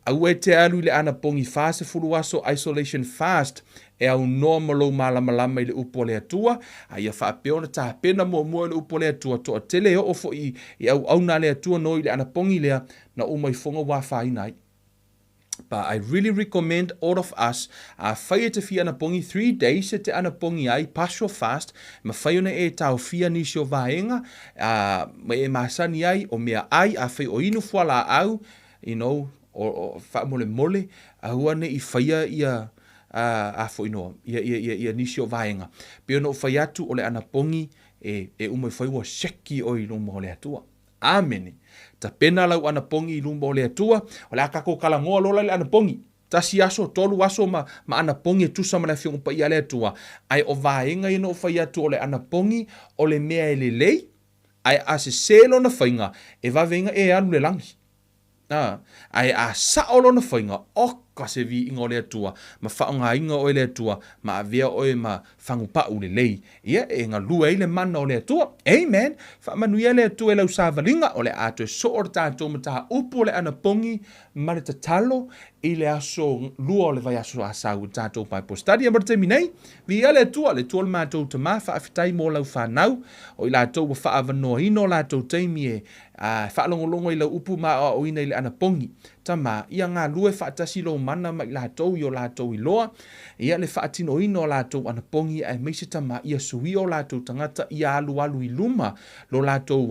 Au e te alu I le anapongi fast fulu aso isolation fast, e au normalo malamalama I le upo le atua, ia whaapeo na taha pena mua le upo le atua, toa tele o ofo I au na le atua no I le anapongi lea, na umai fonga wa whainai. But I really recommend all of us whai te fia anapongi 3 days te anapongi ai partial fast ma whai ona e tau fia nisi o vaenga ma e masani ai o mea ai a whai o inu fuala au o wha mole ahua ne I whaia ia a fo inoa ia nisi o vaenga pio no whai atu o le anapongi e umai whai ua seki o I luma o le atua. Amene. Ta pena lau anapongi I lumba o le atua, o le akako kalangoa lola le anapongi. Ta si aso, tolu aso ma anapongi e tusa ma le fionga pa ia le atua. Ai o vaenga ino o whai atu o le anapongi, o le mea e lelei, ai a se selo na whainga, e vavenga e anu le langi. Ai a saolo na whainga, oka se vi inga o le atua, ma whaonga inga o le atua, ma avea oe ma whangupa u lelei. Ia, e ngā lua I le mana o le atua. Amen. Whaamanuia le atua e lau sāwalinga, o le ato e so o le tātou ma taha upu o le anapongi, ma le tatalo, I le aso lua o le vai aso asau tātou Bible study. Amara te minei, vi ia le tua le mātou ta maa whaafitai mō lau whanau, o I lātou wa whaavanoa ino lātou teimi e whaalongolongo I lau upu ma o ina I le anapongi. Tama, ia ngā lue whaatasi lo mana ma I lātou I o lātou I loa, ia le whaatino ino lātou anapongi e meise tama ia sui o lātou tangata ia alu I luma lo lātou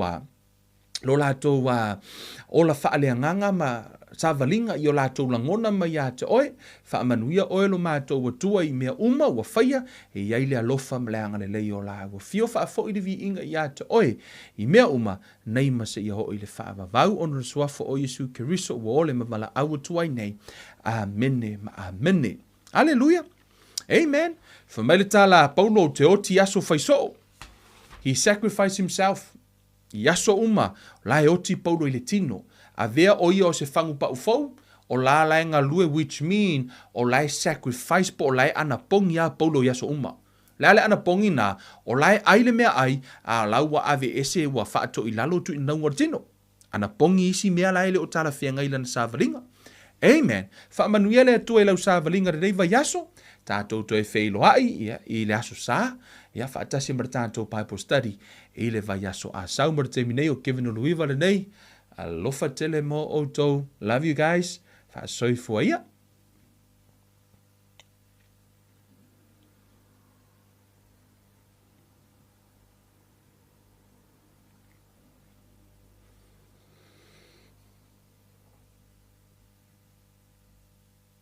o la whaaleanganga ma sāwalinga I o lātou langona ma ia te oe, whaamanuia oe lo mātou watua I mea uma ua whaia, e iai lea lofa ma leanga le lei o la ua fio whaafo I le vi inga ia te oe, I mea uma, nei ma se ia ho I le whaavavau ono le suafo o Yesu Keriso ua ole ma mala awa tuai nei, amene ma amene. Alleluia. Amen. Whamaile tala Paulo te oti aso whaiso. He sacrificed himself. I aso uma, lai oti Paulo I le tino. A vea o ia o se whangu pa ufou, o la lai ngā lue, which mean, o lai sacrifice po o lai anapongi a Paulo I aso uma. Lai anapongi na, o lai aile mea ai, a laua ave ese ua whaato I lalo tu I naunga tino. Anapongi isi mea lai le o tala whianga ila na sāwalinga. Amen. Whaamanuia le atua I lau sāwalinga re reiva yaso, tātou to e whailo ai, I le aso sā, ia whaatasi mara tātou Bible study, I le vai yaso a sau mara te minei o Kevin o Luiva le nei, alofa tele mo outou. Love you guys. Fa soi fua ia.